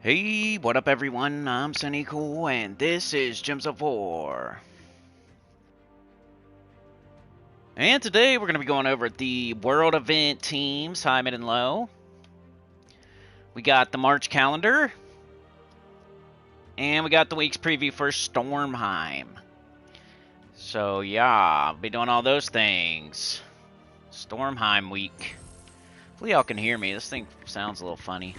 Hey, what up everyone? I'm Sony Cool, and this is Gems of War. And today we're going to be going over the World Event teams, high, mid, and low. We got the March calendar. And we got the week's preview for Stormheim. So yeah, I'll be doing all those things. Stormheim week. Hopefully y'all can hear me. This thing sounds a little funny.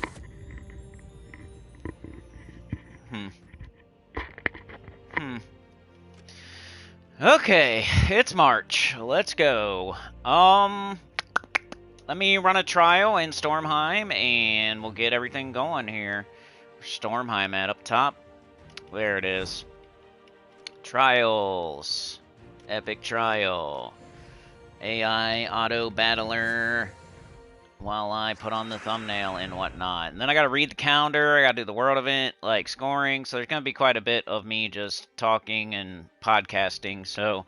Okay, it's March. Let's go. Let me run a trial in Stormheim, and we'll get everything going here. Stormheim at up top. There it is. Trials. Epic trial. AI auto battler. While I put on the thumbnail and whatnot. And then I gotta read the calendar, I gotta do the world event, like scoring, so there's gonna be quite a bit of me just talking and podcasting, so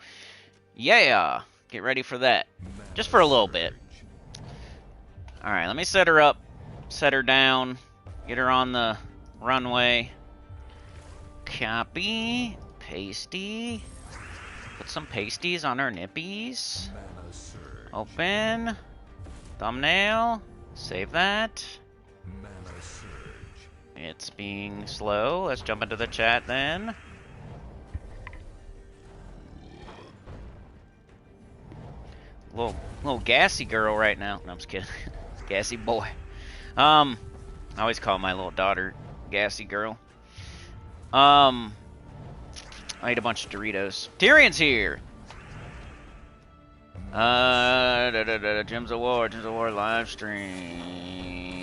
yeah, get ready for that. Just for a little bit. Alright, let me set her up, set her down, get her on the runway. Copy, pasty, put some pasties on her nippies. Open. Thumbnail, save that. It's being slow. Let's jump into the chat then. Little gassy girl right now. No, I'm just kidding. Gassy boy. I always call my little daughter gassy girl. I ate a bunch of Doritos. Tyrion's here. Gems of War live stream.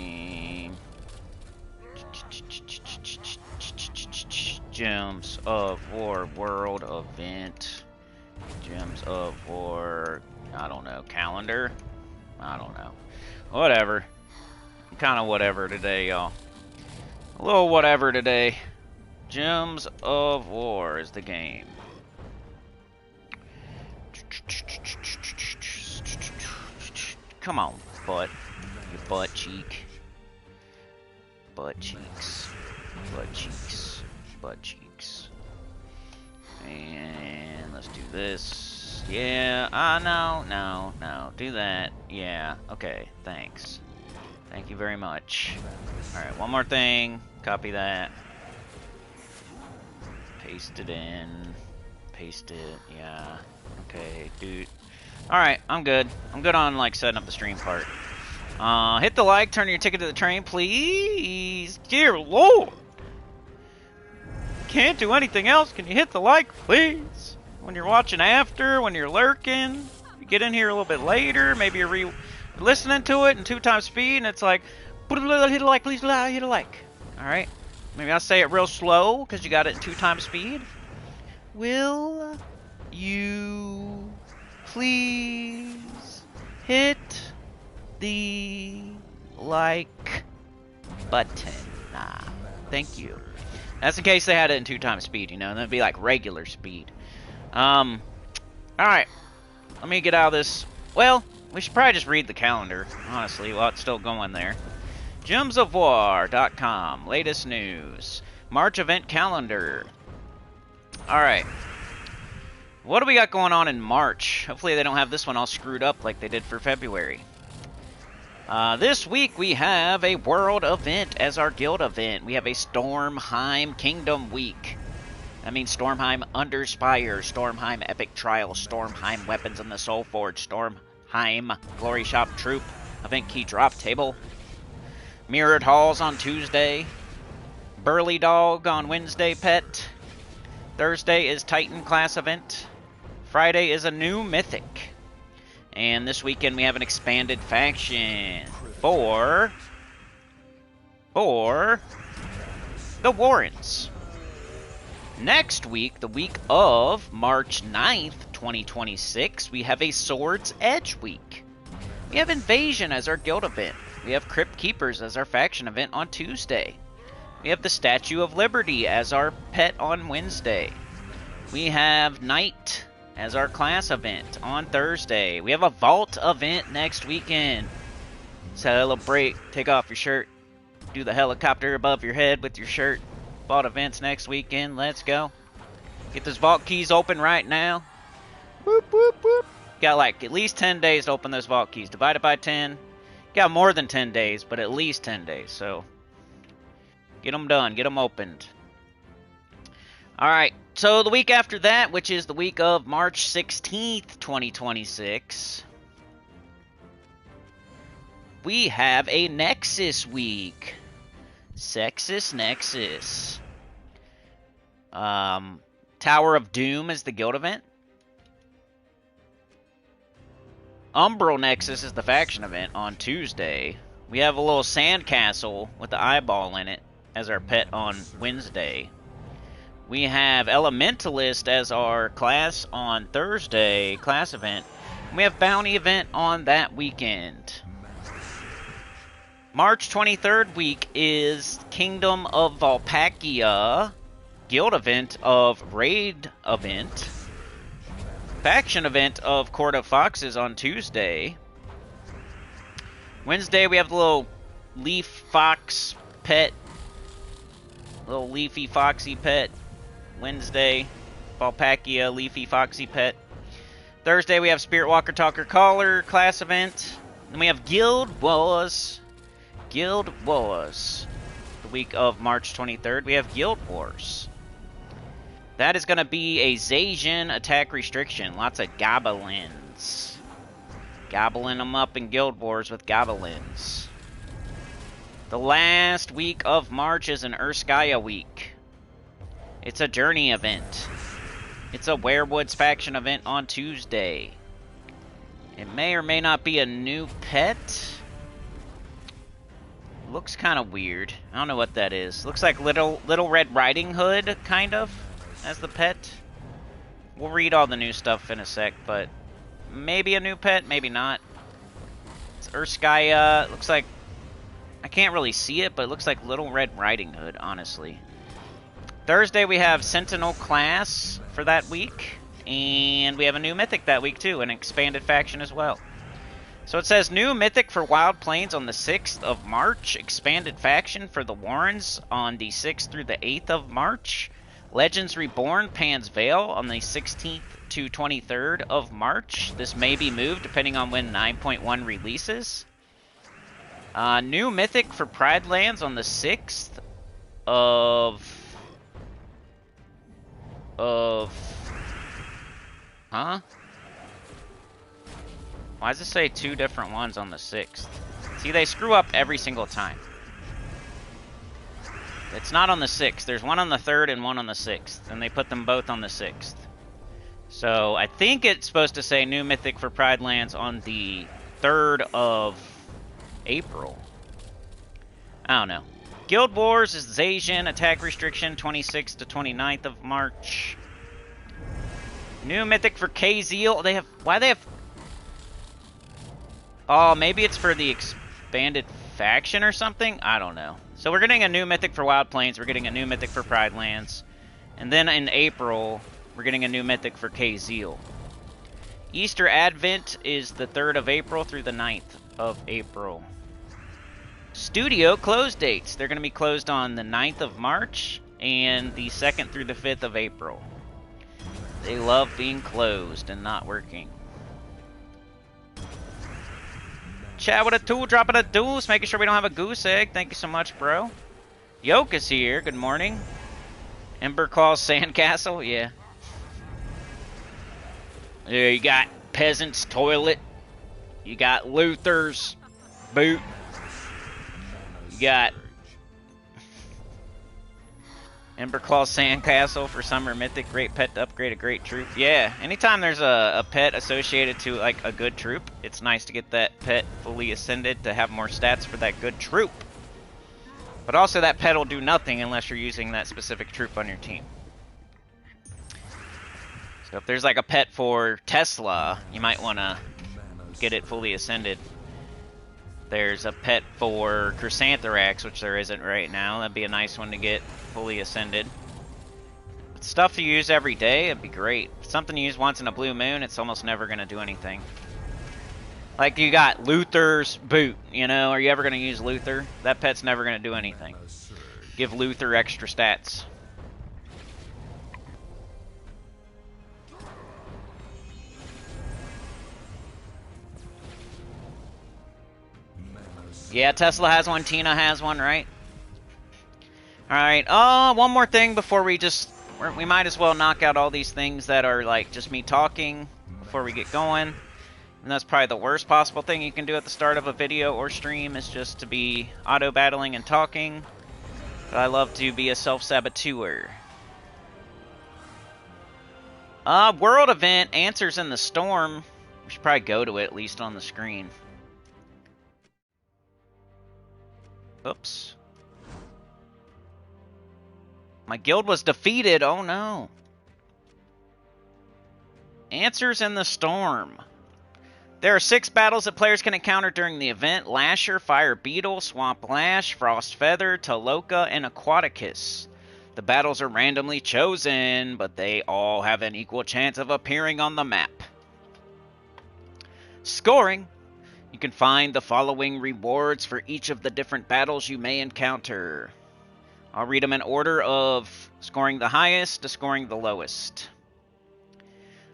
Gems of War world event. Gems of War, I don't know, calendar? I don't know. Whatever. Kind of whatever today, y'all. A little whatever today. Gems of War is the game. Come on, butt. Your butt cheek. Butt cheeks. Butt cheeks. Butt cheeks. And let's do this. Yeah, no. Do that. Yeah, okay, thanks. Thank you very much. Alright, one more thing. Copy that. Paste it in. Paste it, yeah. Okay, dude. Alright, I'm good. I'm good on, like, setting up the stream part. Hit the like, turn your ticket to the train, please. Dear Lord! Can't do anything else. Can you hit the like, please? When you're watching after, when you're lurking, you get in here a little bit later, maybe you're listening to it in 2x speed, and it's like, hit a like, please, hit a like. Alright? Maybe I'll say it real slow, because you got it in 2x speed. Will you please hit the like button? Thank you. That's in case they had it in 2x speed, you know, and that'd be like regular speed. Alright. Let me get out of this. Well, we should probably just read the calendar, honestly, while it's still going there. gemsofwar.com, latest news. March event calendar. Alright. What do we got going on in March? Hopefully they don't have this one all screwed up like they did for February. This week we have a world event as our guild event. We have a Stormheim Kingdom week. That means Stormheim Underspire, Stormheim Epic Trial, Stormheim Weapons in the Soul Forge, Stormheim Glory Shop Troop, Event Key Drop Table, Mirrored Halls on Tuesday, Burly Dog on Wednesday Pet, Thursday is Titan class event, Friday is a new Mythic, and this weekend we have an expanded faction for the Warrens. Next week, the week of March 9th, 2026, we have a Sword's Edge week. We have Invasion as our guild event. We have Crypt Keepers as our faction event on Tuesday. We have the Statue of Liberty as our pet on Wednesday. We have Night as our class event on Thursday. We have a Vault event next weekend. Celebrate. Take off your shirt. Do the helicopter above your head with your shirt. Vault events next weekend. Let's go. Get those vault keys open right now. Whoop, whoop, whoop. Got like at least 10 days to open those vault keys. Divided by 10. Got more than 10 days, but at least 10 days. So get them done. Get them opened. Alright. So the week after that, which is the week of March 16th, 2026, we have a Nexus week. Sexus Nexus. Tower of Doom is the guild event. Umbral Nexus is the faction event on Tuesday. We have a little sandcastle with the eyeball in it as our pet on Wednesday. We have Elementalist as our class on Thursday, class event. We have Bounty event on that weekend. March 23rd week is Kingdom of Valpakia, guild event of Raid event, faction event of Court of Foxes on Tuesday. Wednesday we have the little leaf fox pet, little leafy foxy pet. Wednesday, Valpakia, leafy foxy pet. Thursday we have Spirit Walker Talker Caller class event. Then we have Guild Wars. Guild Wars. The week of March 23rd, we have Guild Wars. That is going to be a Zacian attack restriction. Lots of goblins. Gobbling them up in Guild Wars with goblins. The last week of March is an Urskaya week. It's a journey event. It's a Werewoods faction event on Tuesday. It may or may not be a new pet. Looks kind of weird. I don't know what that is. Looks like Little Red Riding Hood, kind of, as the pet. We'll read all the new stuff in a sec, but maybe a new pet, maybe not. It's Urskaya. Looks like, I can't really see it, but it looks like Little Red Riding Hood, honestly. Thursday we have Sentinel class for that week, and we have a new mythic that week too, an expanded faction as well. So it says new mythic for Wild Plains on the 6th of March, expanded faction for the Warrens on the 6th through the 8th of March, Legends Reborn Pan's Veil on the 16th to 23rd of March. This may be moved depending on when 9.1 releases. New mythic for Pride Lands on the 6th of... Huh? Why does it say two different ones on the 6th? See, they screw up every single time. It's not on the 6th. There's one on the 3rd and one on the 6th. And they put them both on the 6th. So, I think it's supposed to say new mythic for Pride Lands on the 3rd of April. I don't know. Guild Wars is Zacian attack restriction, 26th to 29th of March. New mythic for K-Zeal. They have... Why they have... Oh, maybe it's for the expanded faction or something? I don't know. So we're getting a new mythic for Wild Plains. We're getting a new mythic for Pride Lands. And then in April, we're getting a new mythic for K-Zeal. Easter Advent is the 3rd of April through the 9th of April. Studio close dates. They're going to be closed on the 9th of March and the 2nd through the 5th of April. They love being closed and not working. Chat with a 2, dropping a deuce, making sure we don't have a goose egg. Thank you so much, bro. Yoke is here. Good morning. Ember calls Sandcastle. Yeah. Yeah, you got Peasant's Toilet. You got Luther's Boot. You got Emberclaw Sandcastle for Summer Mythic. Great pet to upgrade a great troop. Yeah, anytime there's a pet associated to like a good troop, it's nice to get that pet fully ascended to have more stats for that good troop. But also that pet will do nothing unless you're using that specific troop on your team. So if there's like a pet for Tesla, you might want to get it fully ascended. There's a pet for Chrysantherax, which there isn't right now. That'd be a nice one to get fully ascended. But stuff you use every day, it'd be great. If something you use once in a blue moon, it's almost never going to do anything. Like you got Luther's boot, you know? Are you ever going to use Luther? That pet's never going to do anything. Give Luther extra stats. Yeah, Tesla has one, Tina has one, right? Alright, one more thing before we we might as well knock out all these things that are like just me talking before we get going. And that's probably the worst possible thing you can do at the start of a video or stream is just to be auto-battling and talking. But I love to be a self-saboteur. World event, Answers in the Storm. We should probably go to it, at least on the screen. Oops. My guild was defeated, oh no. Answers in the Storm. There are 6 battles that players can encounter during the event. Lasher, Fire Beetle, Swamp Lash, Frost Feather, Taloka, and Aquaticus. The battles are randomly chosen, but they all have an equal chance of appearing on the map. Scoring. You can find the following rewards for each of the different battles you may encounter. I'll read them in order of scoring the highest to scoring the lowest.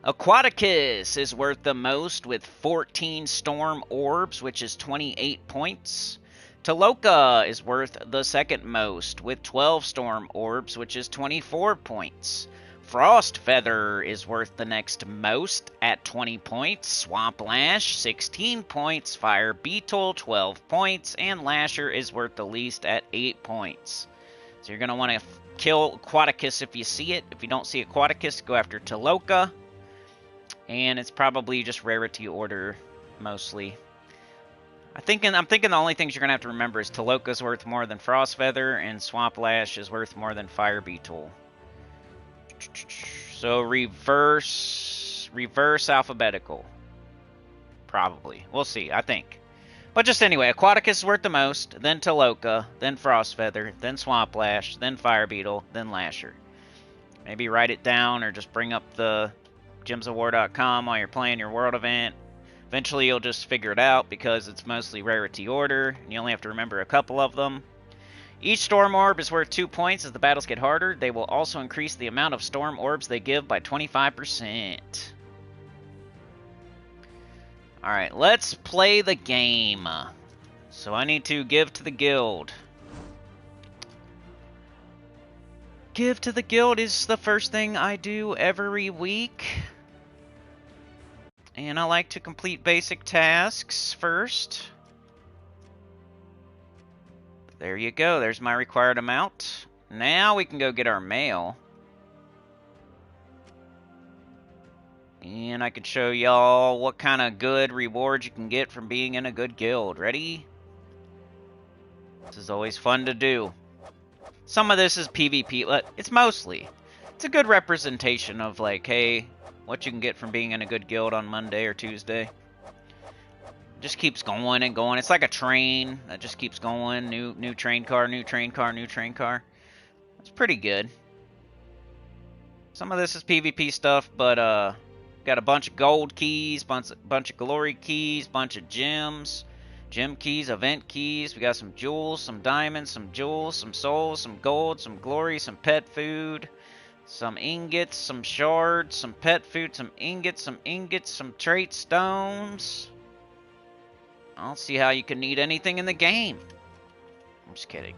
Aquaticus is worth the most with 14 Storm Orbs, which is 28 points. Taloka is worth the second most with 12 Storm Orbs, which is 24 points. Frost Feather is worth the next most at 20 points. Swamp Lash, 16 points. Fire Beetle, 12 points. And Lasher is worth the least at 8 points. So you're going to want to kill Aquaticus if you see it. If you don't see Aquaticus, go after Taloka. And it's probably just rarity order, mostly. I'm thinking the only things you're going to have to remember is Taloka's worth more than Frost Feather, and Swamp Lash is worth more than Fire Beetle. So reverse alphabetical. Probably. We'll see, I think. But just anyway, Aquaticus is worth the most, then Taloka, then Frost Feather, then Swamp Lash, then Fire Beetle, then Lasher. Maybe write it down or just bring up the gemsofwar.com while you're playing your world event. Eventually you'll just figure it out because it's mostly rarity order, and you only have to remember a couple of them. Each Storm Orb is worth 2 points. As the battles get harder, they will also increase the amount of Storm Orbs they give by 25%. Alright, let's play the game. So I need to give to the guild. Give to the guild is the first thing I do every week. And I like to complete basic tasks first. There you go, there's my required amount. Now we can go get our mail. And I can show y'all what kind of good rewards you can get from being in a good guild. Ready? This is always fun to do. Some of this is PvP, but it's a good representation of like, hey, what you can get from being in a good guild on Monday or Tuesday. Just keeps going and going. It's like a train that just keeps going. New train car, new train car, new train car. It's pretty good. Some of this is PvP stuff, but got a bunch of gold keys, bunch of glory keys, bunch of gems, gem keys, event keys. We got some jewels, some diamonds, some jewels, some souls, some gold, some glory, some pet food, some ingots, some shards, some pet food, some ingots, some trait stones. I don't see how you can need anything in the game. I'm just kidding.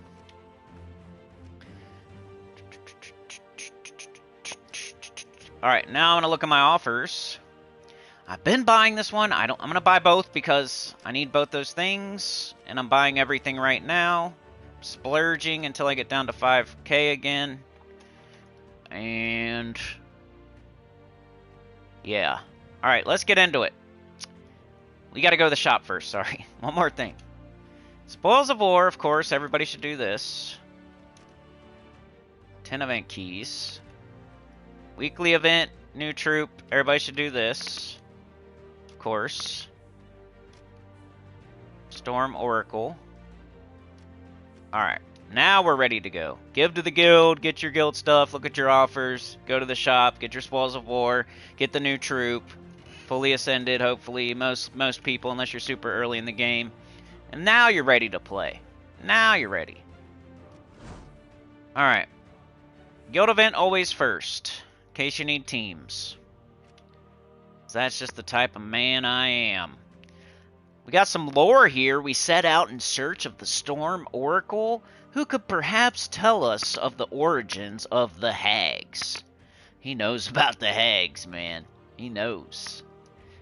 Alright, now I'm going to look at my offers. I've been buying this one. I'm going to buy both because I need both those things. And I'm buying everything right now. Splurging until I get down to 5K again. And yeah. Alright, let's get into it. We got to go to the shop first, sorry. One more thing. Spoils of War, of course. Everybody should do this. 10 event keys. Weekly event, new troop. Everybody should do this. Of course. Storm Oracle. Alright. Now we're ready to go. Give to the guild. Get your guild stuff. Look at your offers. Go to the shop. Get your Spoils of War. Get the new troop. fully ascended, hopefully, most people, unless you're super early in the game. And now you're ready to play. Now you're ready. Alright. Guild event always first, in case you need teams. That's just the type of man I am. We got some lore here. We set out in search of the Storm Oracle, who could perhaps tell us of the origins of the hags. He knows about the hags, man. He knows.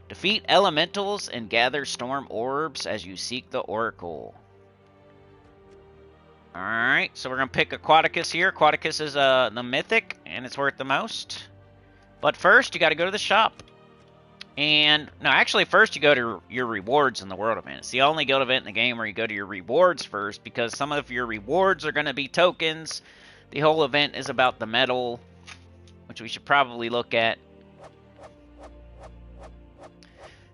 Defeat elementals and gather storm orbs as you seek the Oracle. Alright, so we're going to pick Aquaticus here. Aquaticus is the mythic, and it's worth the most. But first, you got to go to the shop. And, no, actually, first you go to your rewards in the World Event. It's the only guild event in the game where you go to your rewards first, because some of your rewards are going to be tokens. The whole event is about the metal, which we should probably look at.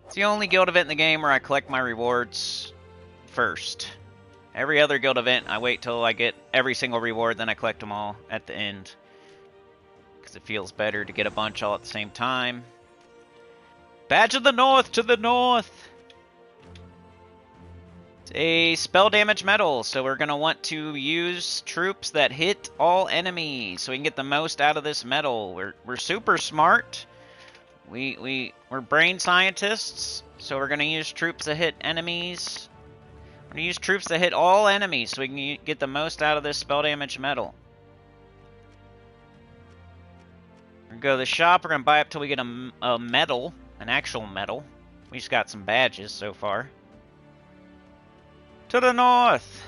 It's the only guild event in the game where I collect my rewards first. Every other guild event, I wait till I get every single reward, then I collect them all at the end. Because it feels better to get a bunch all at the same time. Badge of the North, to the north! It's a spell damage medal, so we're going to want to use troops that hit all enemies, so we can get the most out of this medal. We're super smart. We're brain scientists, so we're going to use troops that hit enemies. We're going to use troops that hit all enemies, so we can get the most out of this spell damage medal. We're going to go to the shop, we're going to buy up till we get a medal. An actual medal. We just got some badges so far. To the north!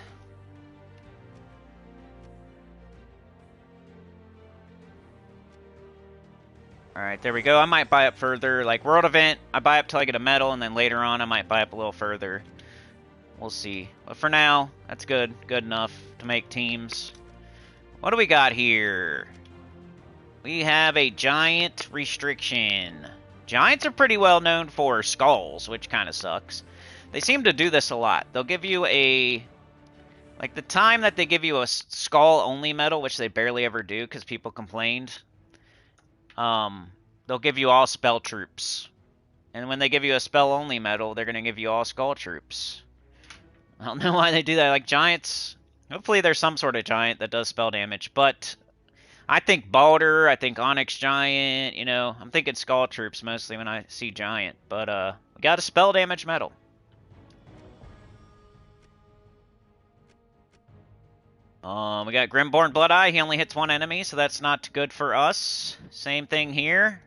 Alright, there we go. I might buy up further. Like, World Event, I buy up till I get a medal, and then later on I might buy up a little further. We'll see. But for now, that's good. Good enough to make teams. What do we got here? We have a giant restriction. Giants are pretty well known for skulls, which kind of sucks. They seem to do this a lot. They'll give you a... Like, the time that they give you a skull-only medal, which they barely ever do because people complained, they'll give you all spell troops. And when they give you a spell-only medal, they're going to give you all skull troops. I don't know why they do that. Like, giants... Hopefully there's some sort of giant that does spell damage, but... I think Balder, I think Onyx Giant, you know, I'm thinking Skull Troops mostly when I see Giant, but we got a spell damage medal. We got Grimborn Bloodeye, he only hits one enemy, so that's not good for us. Same thing here.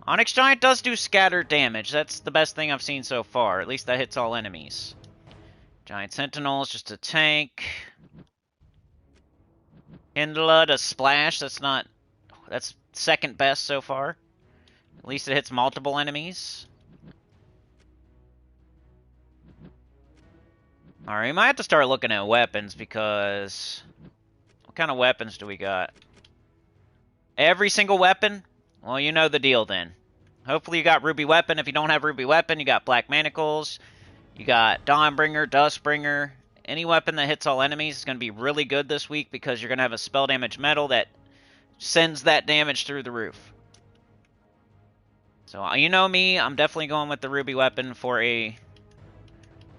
Onyx Giant does do scattered damage, that's the best thing I've seen so far, at least that hits all enemies. Giant Sentinel is just a tank. Indala does splash, that's second best so far. At least it hits multiple enemies. Alright, we might have to start looking at weapons because... What kind of weapons do we got? Every single weapon? Well, you know the deal then. Hopefully you got Ruby Weapon. If you don't have Ruby Weapon, you got Black Manacles. You got Dawnbringer, Dustbringer. Any weapon that hits all enemies is going to be really good this week because you're going to have a spell damage medal that sends that damage through the roof. So, you know me, I'm definitely going with the Ruby Weapon for a...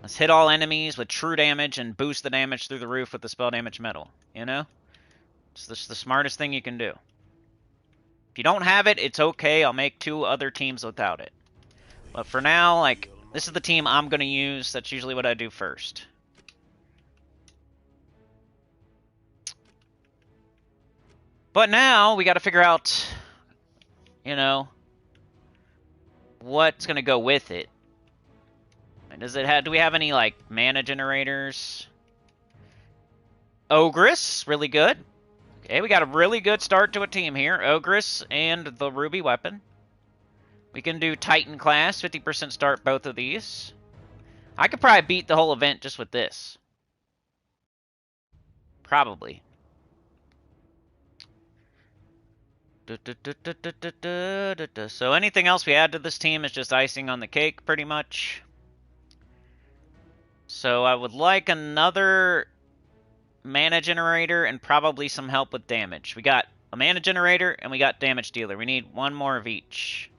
Let's hit all enemies with true damage and boost the damage through the roof with the spell damage medal. You know? It's the smartest thing you can do. If you don't have it, it's okay. I'll make 2 other teams without it. But for now, like, this is the team I'm going to use. That's usually what I do first. But now, we got to figure out, you know, what's going to go with it. Does it have, do we have any, like, mana generators? Ogress, really good. Okay, we got a really good start to a team here. Ogress and the Ruby Weapon. We can do Titan class, 50% start both of these. I could probably beat the whole event just with this. Probably. So anything else we add to this team is just icing on the cake, pretty much. So I would like another mana generator and probably some help with damage. We got a mana generator and we got damage dealer. We need one more of each.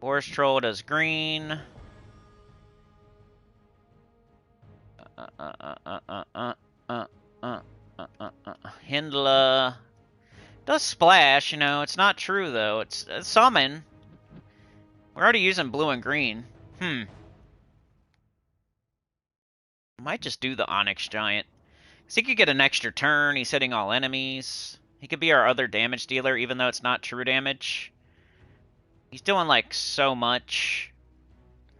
Forest Troll does green. Hindla does splash, you know, it's not true though. It's a summon. We're already using blue and green. Might just do the Onyx Giant. Because he could get an extra turn, he's hitting all enemies. He could be our other damage dealer, even though it's not true damage. He's doing, like, so much.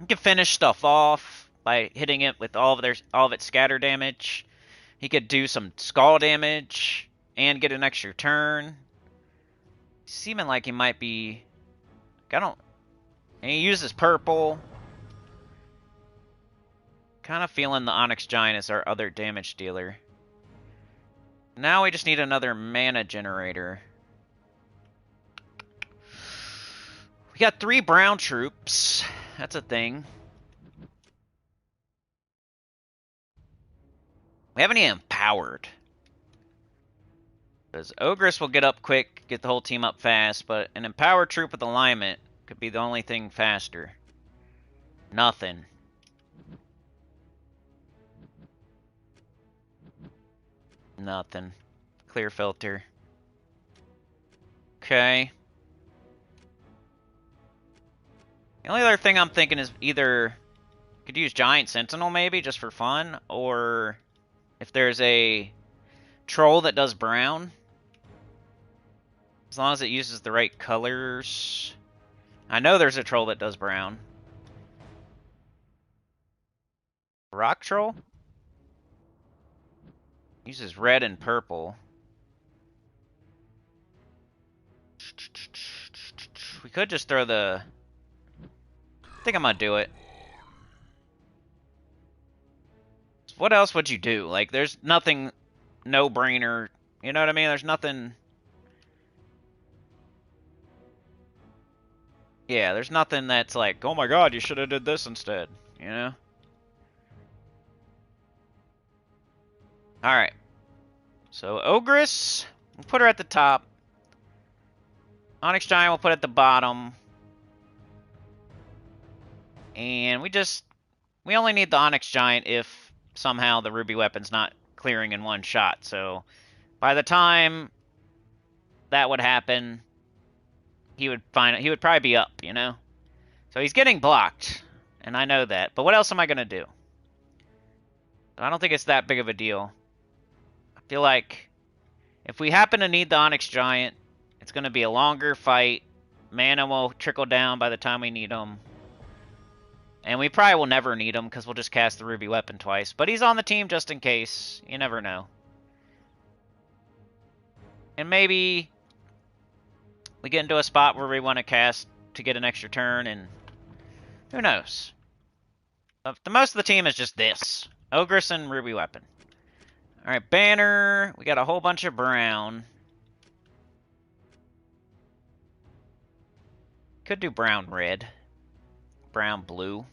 He can finish stuff off by hitting it with all of its scatter damage. He could do some skull damage and get an extra turn. He's seeming like he might be... And he uses purple. Kind of feeling the Onyx Giant is our other damage dealer. Now we just need another mana generator. We got 3 brown troops. That's a thing. We haven't even empowered. Because Ogress will get up quick, get the whole team up fast, but an empowered troop with alignment could be the only thing faster. Nothing. Nothing. Clear filter. Okay. The only other thing I'm thinking is either could use Giant Sentinel maybe just for fun, or if there's a troll that does brown, as long as it uses the right colors. I know there's a troll that does brown. Rock troll? Uses red and purple. We could just throw the... I think I'm gonna do it. What else would you do? Like, there's nothing no-brainer. You know what I mean? There's nothing... Yeah, there's nothing that's like, oh my god, you should have did this instead. You know? Alright. So, Ogress, we'll put her at the top. Onyx Giant we'll put at the bottom. And we only need the Onyx Giant if somehow the Ruby Weapon's not clearing in one shot. So, by the time that would happen, he would probably be up, you know? So he's getting blocked, and I know that. But what else am I going to do? I don't think it's that big of a deal. I feel like if we happen to need the Onyx Giant, it's going to be a longer fight. Mana will trickle down by the time we need them. And we probably will never need him because we'll just cast the Ruby Weapon twice. But he's on the team just in case. You never know. And maybe we get into a spot where we want to cast to get an extra turn, and who knows? But the most of the team is just this. Ogress and Ruby Weapon. Alright, banner. We got a whole bunch of brown. Could do brown red. Brown blue.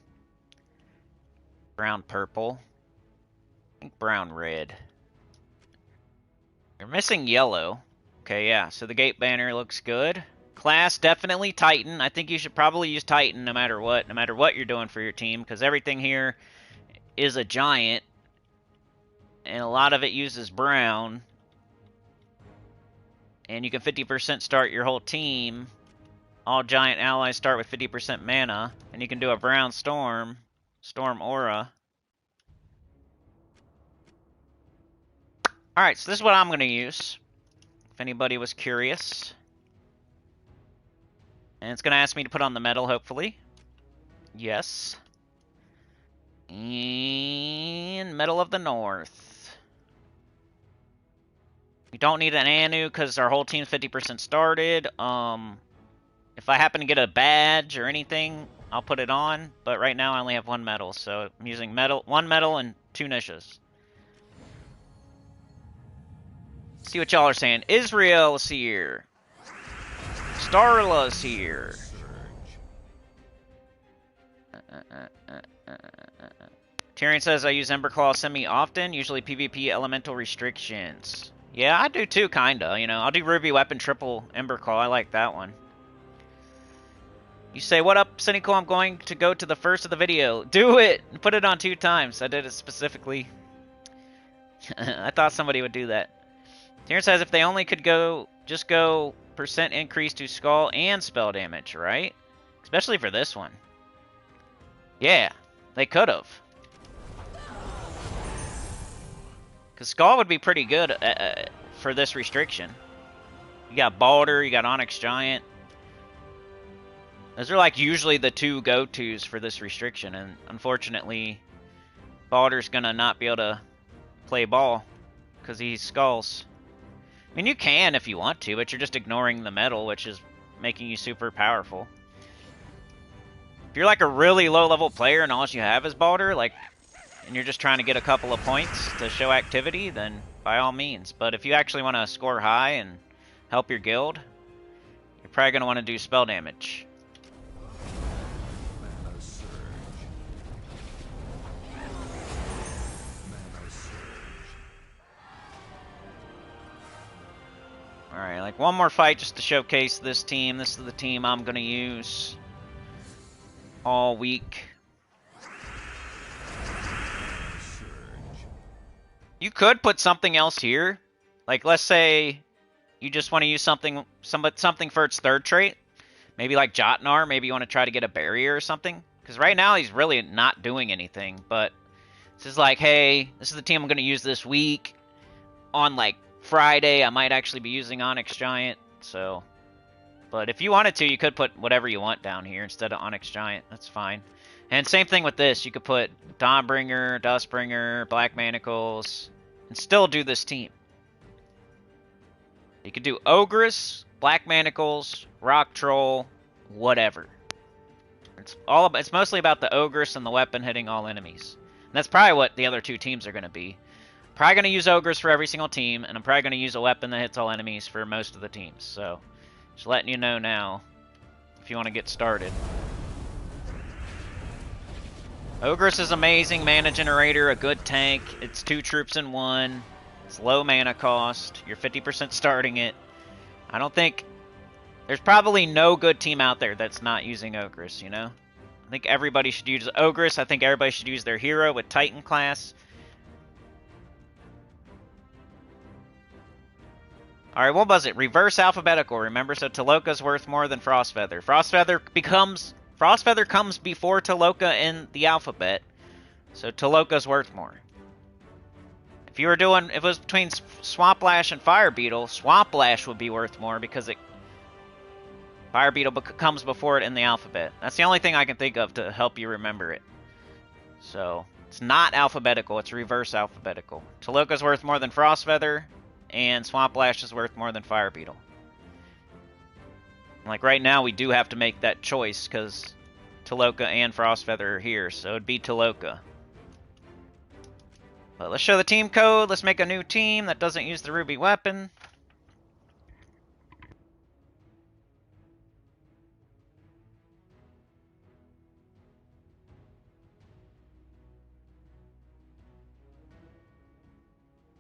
Brown purple. I think brown red. You're missing yellow. Okay, yeah, so the gate banner looks good. Class, definitely Titan. I think you should probably use Titan no matter what you're doing for your team, because everything here is a giant, and a lot of it uses brown. And you can 50% start your whole team. All giant allies start with 50% mana, and you can do a brown storm aura. Alright, so this is what I'm going to use, if anybody was curious. And it's going to ask me to put on the medal, hopefully. Yes. And Medal of the North. We don't need an Anu because our whole team's 50% started. If I happen to get a badge or anything, I'll put it on. But right now I only have 1 medal, so I'm using one medal and 2 niches. See what y'all are saying. Israel's here. Starla's here. Tyrion says I use Emberclaw semi-often, usually PvP elemental restrictions. Yeah, I do too, kinda. You know, I'll do Ruby Weapon triple Emberclaw. I like that one. You say, what up, Cynical? I'm going to go to the first of the video. Do it! Put it on 2 times. I did it specifically. I thought somebody would do that. Terrence says if they only could just go percent increase to skull and spell damage, right? Especially for this one. Yeah, they could have. Because skull would be pretty good for this restriction. You got Balder, you got Onyx Giant. Those are like usually the 2 go-tos for this restriction, and unfortunately, Balder's gonna not be able to play ball because he skulls. I mean, you can if you want to, but you're just ignoring the metal, which is making you super powerful. If you're like a really low-level player and all you have is Balder, like, and you're just trying to get a couple of points to show activity, then by all means. But if you actually want to score high and help your guild, you're probably going to want to do spell damage. Alright, like one more fight just to showcase this team. This is the team I'm going to use all week. You could put something else here. Like, let's say you just want to use something for its 3rd trait. Maybe like Jotnar. Maybe you want to try to get a barrier or something. Because right now he's really not doing anything. But this is like, hey, this is the team I'm going to use this week. On like Friday, I might actually be using Onyx Giant. So, but if you wanted to, you could put whatever you want down here instead of Onyx Giant. That's fine. And same thing with this. You could put Dawnbringer, Dustbringer, Black Manacles, and still do this team. You could do Ogress, Black Manacles, Rock Troll, whatever. It's mostly about the Ogress and the weapon hitting all enemies. And that's probably what the other 2 teams are going to be. Probably going to use Ogress for every single team, and I'm probably going to use a weapon that hits all enemies for most of the teams. So, just letting you know now, if you want to get started. Ogress is amazing, mana generator, a good tank. It's 2 troops in 1. It's low mana cost. You're 50% starting it. I don't think... There's probably no good team out there that's not using Ogress, you know? I think everybody should use Ogress. I think everybody should use their hero with Titan class. Alright, what was it? Reverse alphabetical, remember? So Taloka's worth more than Frostfeather. Frostfeather comes before Taloka in the alphabet. So Taloka's worth more. If you were doing, if it was between Swamplash and Fire Beetle, Swamplash would be worth more because Fire Beetle comes before it in the alphabet. That's the only thing I can think of to help you remember it. So, it's not alphabetical, it's reverse alphabetical. Taloka's worth more than Frostfeather, and Swamplash is worth more than Fire Beetle. Like right now, we do have to make that choice because Taloka and Frostfeather are here, so it'd be Taloka. But let's show the team code. Let's make a new team that doesn't use the ruby weapon.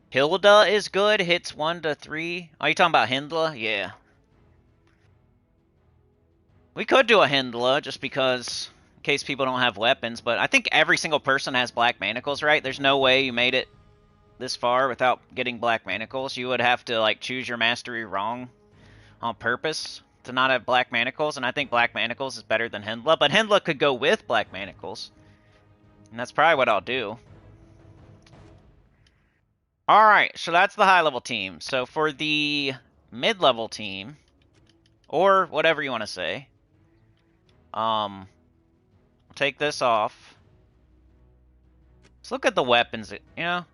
Hilda is good, hits 1 to 3. Are you talking about Hindla? Yeah. We could do a Hindla just because, in case people don't have weapons, but I think every single person has Black Manacles, right? There's no way you made it this far without getting Black Manacles. You would have to, like, choose your mastery wrong on purpose to not have Black Manacles, and I think Black Manacles is better than Hindla, but Hindla could go with Black Manacles, and that's probably what I'll do. Alright, so that's the high-level team. So for the mid-level team, or whatever you want to say, I'll take this off. Let's look at the weapons, you know.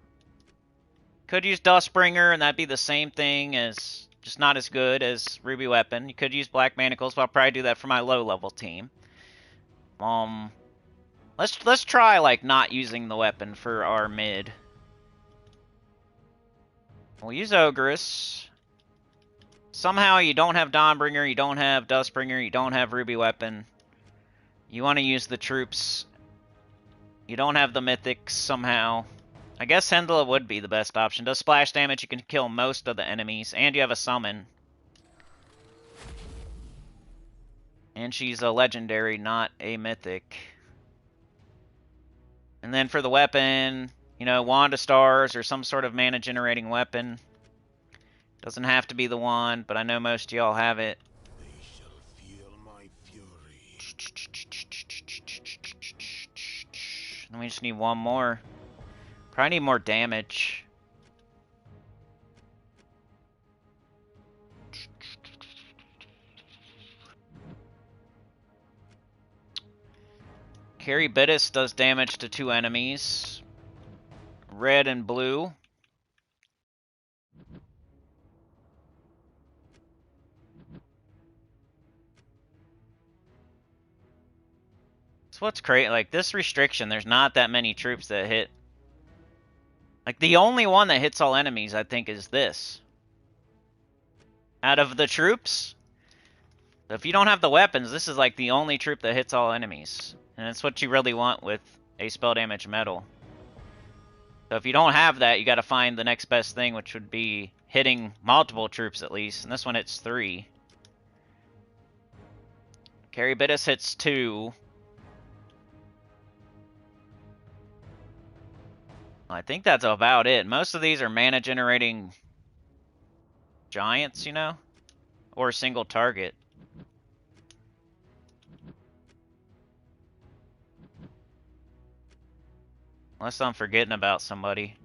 Could use Dustbringer, and that'd be the same thing as, just not as good as Ruby Weapon. You could use Black Manacles, but I'll probably do that for my low-level team. Let's try, like, not using the weapon for our mid. We'll use Ogress. Somehow you don't have Dawnbringer, you don't have Dustbringer, you don't have Ruby Weapon. You want to use the troops. You don't have the Mythics somehow. I guess Hindla would be the best option. Does splash damage, you can kill most of the enemies, and you have a summon. And she's a legendary, not a mythic. And then for the weapon, you know, Wand of Stars or some sort of mana generating weapon. Doesn't have to be the wand, but I know most of y'all have it. They shall feel my fury. And we just need one more. Probably need more damage. Carry Bitis does damage to 2 enemies. Red and blue. So what's crazy, like this restriction, there's not that many troops that hit. Like the only one that hits all enemies, I think, is this. Out of the troops, if you don't have the weapons, this is like the only troop that hits all enemies. And that's what you really want with a spell damage medal. So if you don't have that, you gotta find the next best thing, which would be hitting multiple troops at least. And this one hits 3. Carry Bitis hits 2. I think that's about it. Most of these are mana generating giants, you know? Or a single target. Unless I'm forgetting about somebody.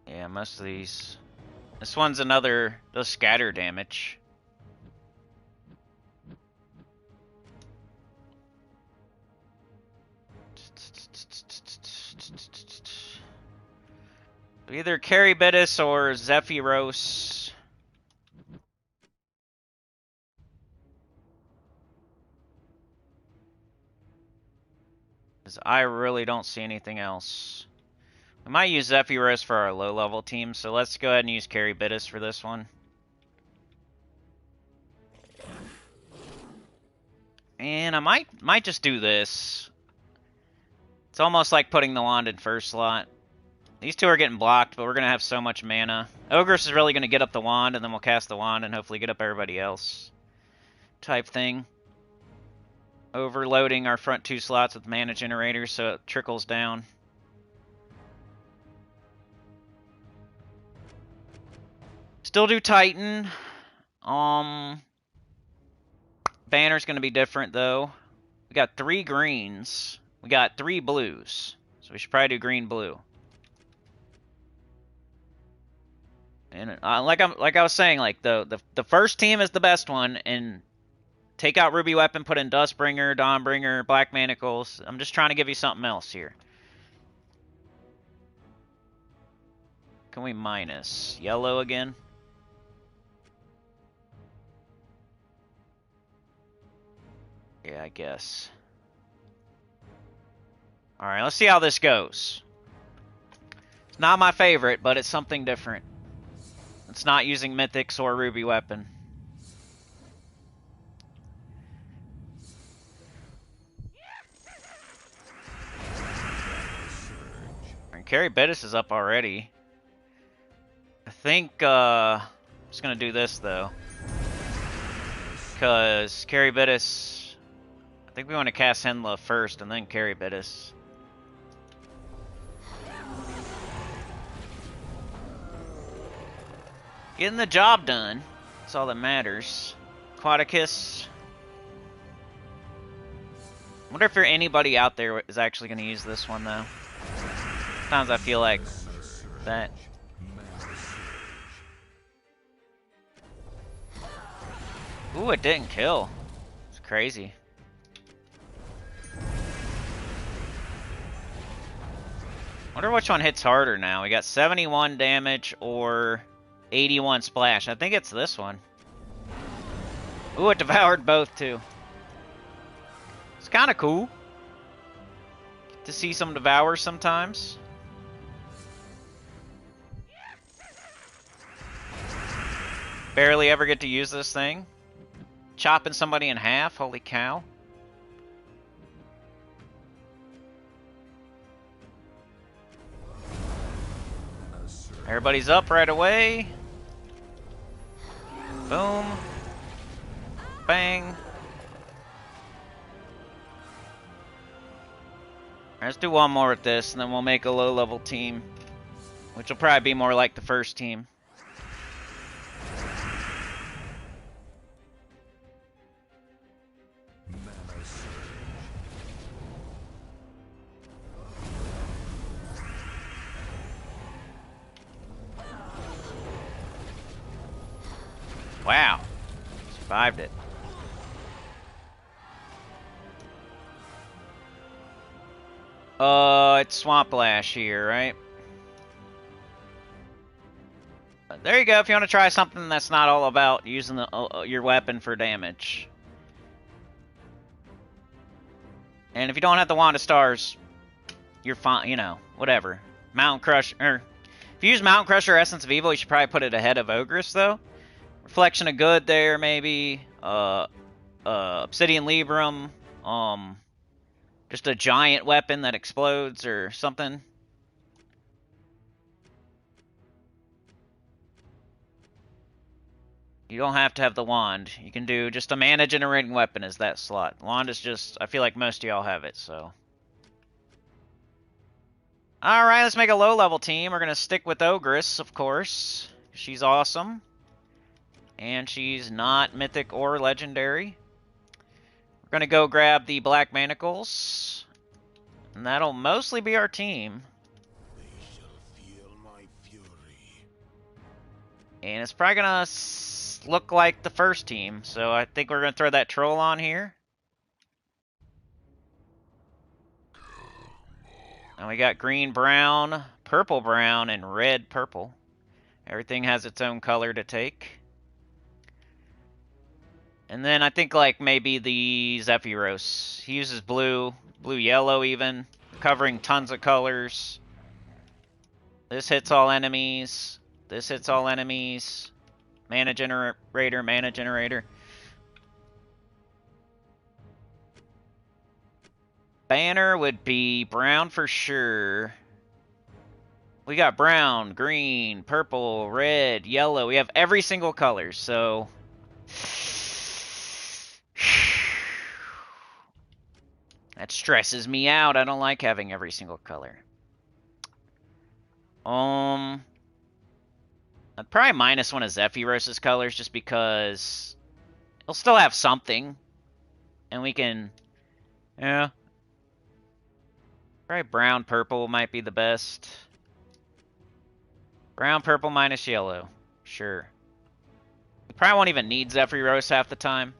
Yeah, most of these. This one's another, does scatter damage. Either Carry Bitis or Zephyros. Because I really don't see anything else. We might use Zephyros for our low-level team, so let's go ahead and use Carry Bitis for this one. And I might just do this. It's almost like putting the wand in first slot. These two are getting blocked, but we're going to have so much mana. Ogress is really going to get up the wand, and then we'll cast the wand and hopefully get up everybody else. Type thing. Overloading our front 2 slots with mana generators so it trickles down. Still do Titan. Banner's going to be different, though. We got 3 greens. We got 3 blues. So we should probably do green-blue. And like I was saying, like the first team is the best one, and take out Ruby Weapon, put in Dustbringer, Dawnbringer, Black Manacles. I'm just trying to give you something else here. Can we minus yellow again? Yeah, I guess. Alright, let's see how this goes. It's not my favorite, but it's something different. It's not using Mythics or Ruby Weapon. And Carry Bitis is up already. I think, I'm just gonna do this, though. Because Carry Bitis... I think we want to cast Henla first, and then Carry Bitis. Getting the job done. That's all that matters. Quadicus. I wonder if there anybody out there is actually going to use this one, though. Sometimes I feel like that. Ooh, it didn't kill. It's crazy. Wonder which one hits harder now. We got 71 damage or 81 splash. I think it's this one. Ooh, it devoured both, too. It's kind of cool to see some devour sometimes. Barely ever get to use this thing. Chopping somebody in half, holy cow. Everybody's up right away. Boom. Bang. Let's do one more with this, and then we'll make a low-level team, which will probably be more like the first team. Wow. Survived it. It's Swamp Lash here, right? There you go, if you want to try something that's not all about using the, your weapon for damage. And if you don't have the Wand of Stars, you're fine, you know, whatever. Mountain Crusher, or if you use Mountain Crusher or Essence of Evil, you should probably put it ahead of Ogress, though. Reflection of Good there, maybe. Obsidian Librum. Just a giant weapon that explodes or something. You don't have to have the wand. You can do just a mana generating weapon as that slot. Wand is just, I feel like most of y'all have it, so. Alright, let's make a low level team. We're going to stick with Ogress, of course. She's awesome. And she's not mythic or legendary. We're going to go grab the Black Manacles. And that'll mostly be our team. They shall feel my fury. And it's probably going to look like the first team. So I think we're going to throw that troll on here. And we got green, brown, purple, brown, and red, purple. Everything has its own color to take. And then I think like maybe the Zephyros. He uses blue, yellow even, covering tons of colors. This hits all enemies. This hits all enemies. Mana generator, mana generator. Banner would be brown for sure. We got brown, green, purple, red, yellow. We have every single color, so... That stresses me out. I don't like having every single color. I'd probably minus one of Zephyros' colors just because he'll still have something. And we can... Yeah. Probably brown, purple might be the best. Brown, purple, minus yellow. Sure. We probably won't even need Zephyros half the time.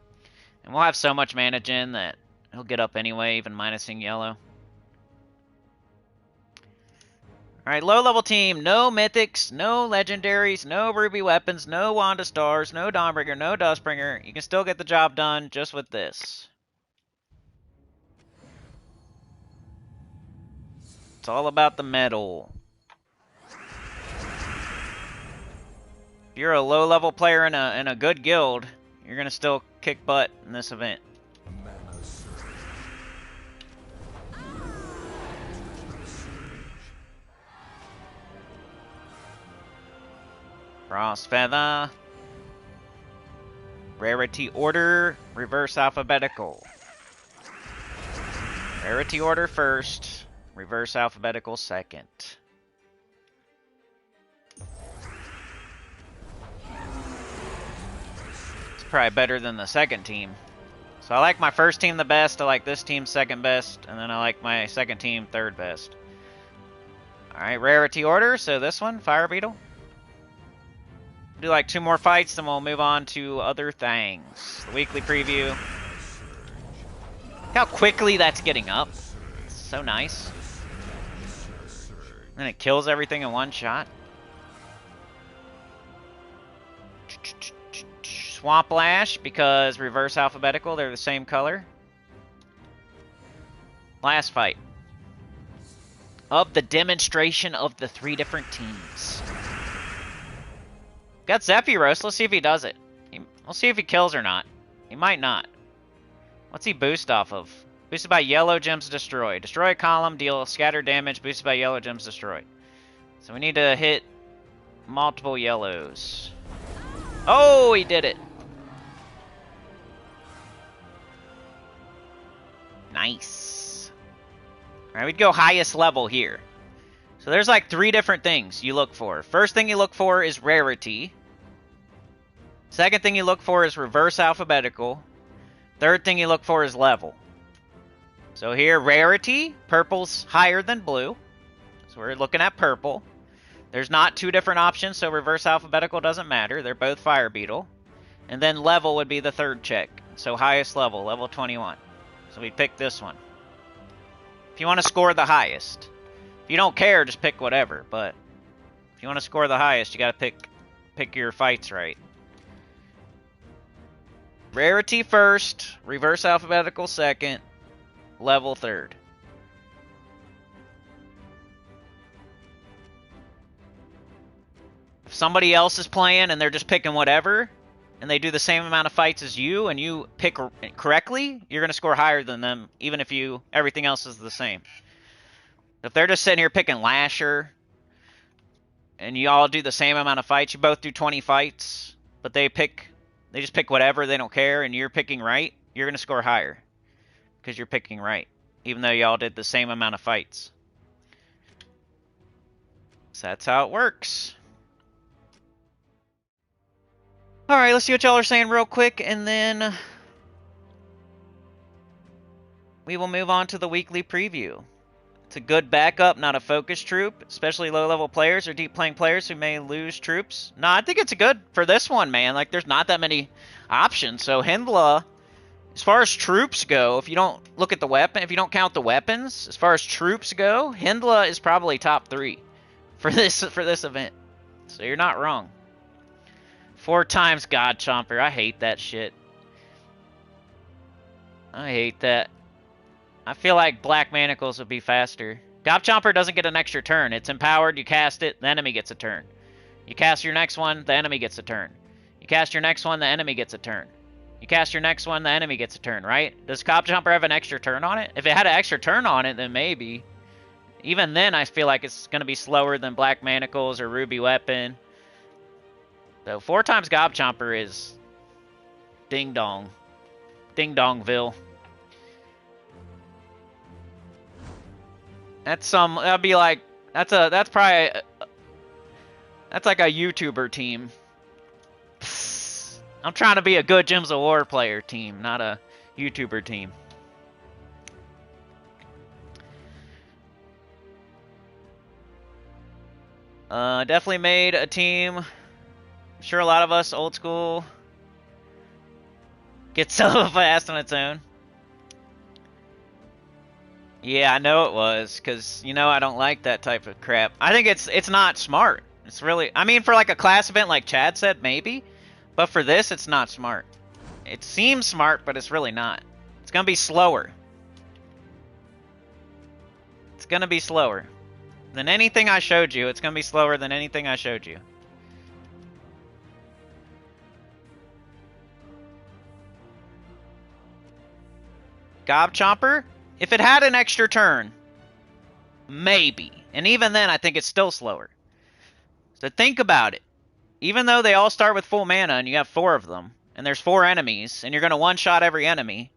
And we'll have so much mana gen that he'll get up anyway, even minusing yellow. Alright, low level team. No mythics, no legendaries, no ruby weapons, no Wand of Stars, no Dawnbringer, no Dustbringer. You can still get the job done just with this. It's all about the metal. If you're a low level player in a good guild, you're gonna still kick butt in this event. Frost Feather. Rarity order, reverse alphabetical. Rarity order first, reverse alphabetical second. It's probably better than the second team. So I like my first team the best, I like this team second best, and then I like my second team third best. Alright, rarity order, so this one, Fire Beetle. Do like 2 more fights, then we'll move on to other things. The weekly preview. Look how quickly that's getting up. It's so nice. And it kills everything in one shot. Swamp Lash, because reverse alphabetical, they're the same color. Last fight. Of the demonstration of the 3 different teams. Got Zephyros. Let's see if he does it. We'll see if he kills or not. He might not. What's he boost off of? Boosted by yellow gems destroyed. Destroy a column, deal scattered damage, boosted by yellow gems destroyed. So we need to hit multiple yellows. Oh, he did it. Nice. Alright, we'd go highest level here. So there's like 3 different things you look for. First thing you look for is rarity. Second thing you look for is reverse alphabetical. Third thing you look for is level. So here, rarity, purple's higher than blue. So we're looking at purple. There's not 2 different options, so reverse alphabetical doesn't matter. They're both fire beetle. And then level would be the third check. So highest level, level 21. So we pick this one. If you want to score the highest. If you don't care, just pick whatever. But if you want to score the highest, you got to pick your fights right. Rarity first, reverse alphabetical second, level third. If somebody else is playing and they're just picking whatever, and they do the same amount of fights as you, and you pick correctly, you're going to score higher than them, even if everything else is the same. If they're just sitting here picking Lasher, and you all do the same amount of fights, you both do 20 fights, but they just pick whatever, they don't care, and you're picking right, you're going to score higher. Because you're picking right, even though y'all did the same amount of fights. So that's how it works. Alright, let's see what y'all are saying real quick, and then we will move on to the weekly preview. It's a good backup, not a focus troop, especially low-level players or deep-playing players who may lose troops. No, I think it's good for this one, man. Like, there's not that many options. So, Hindla, as far as troops go, if you don't look at the weapon, if you don't count the weapons, as far as troops go, Hindla is probably top 3 for this event. So, you're not wrong. 4 times God Chomper. I hate that shit. I hate that. I feel like Black Manacles would be faster. God Chomper doesn't get an extra turn. It's empowered, you cast it, the enemy gets a turn. You cast your next one, the enemy gets a turn. You cast your next one, the enemy gets a turn. You cast your next one, the enemy gets a turn, right? Does God Chomper have an extra turn on it? If it had an extra turn on it, then maybe. Even then, I feel like it's going to be slower than Black Manacles or Ruby Weapon. So 4 times Gob Chomper is ding dong. Ding dongville. That'd be like, that's probably, that's like a YouTuber team. I'm trying to be a good Gems of War player team, not a YouTuber team. Definitely made a team. I'm sure a lot of us old school get so fast on its own. Yeah, I know it was, because, you know, I don't like that type of crap. I think it's not smart. It's really, I mean, for like a class event like Chad said, maybe. But for this, it's not smart. It seems smart, but it's really not. It's going to be slower. It's going to be slower than anything I showed you. It's going to be slower than anything I showed you. Gob Chomper? If it had an extra turn, maybe. And even then, I think it's still slower. So think about it. Even though they all start with full mana and you have 4 of them, and there's 4 enemies, and you're going to one-shot every enemy,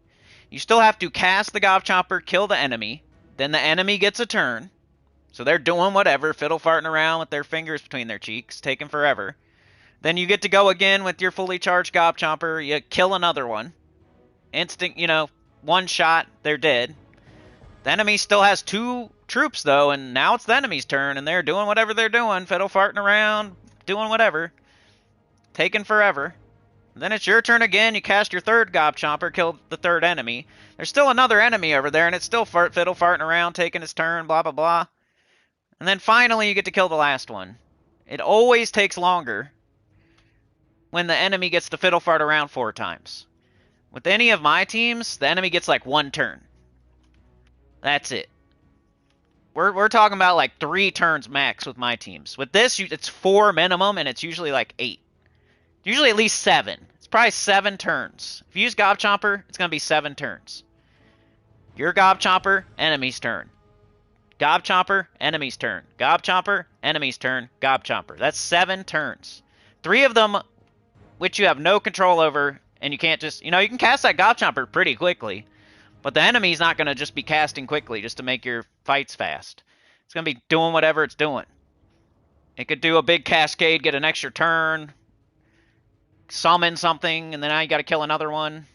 you still have to cast the Gob Chomper, kill the enemy, then the enemy gets a turn. So they're doing whatever, fiddle-farting around with their fingers between their cheeks, taking forever. Then you get to go again with your fully charged Gob Chomper, you kill another one. Instant, you know, one shot, they're dead. The enemy still has 2 troops, though, and now it's the enemy's turn, and they're doing whatever they're doing, fiddle-farting around, doing whatever. Taking forever. Then it's your turn again, you cast your 3rd Gob Chomper, kill the 3rd enemy. There's still another enemy over there, and it's still fiddle-farting around, taking his turn, blah, blah, blah. And then finally you get to kill the last one. It always takes longer when the enemy gets to fiddle-fart around 4 times. With any of my teams, the enemy gets like 1 turn. That's it. We're talking about like 3 turns max with my teams. With this, it's 4 minimum, and it's usually like 8. Usually at least 7. It's probably 7 turns. If you use Gob Chomper, it's going to be 7 turns. Your Gob Chomper, enemy's turn. Gob Chomper, enemy's turn. Gob Chomper, enemy's turn. Gob Chomper. That's 7 turns. 3 of them, which you have no control over, and you can't just... You know, you can cast that Gob Chomper pretty quickly, but the enemy's not going to just be casting quickly just to make your fights fast. It's going to be doing whatever it's doing. It could do a big cascade, get an extra turn, summon something, and then now you got to kill another one.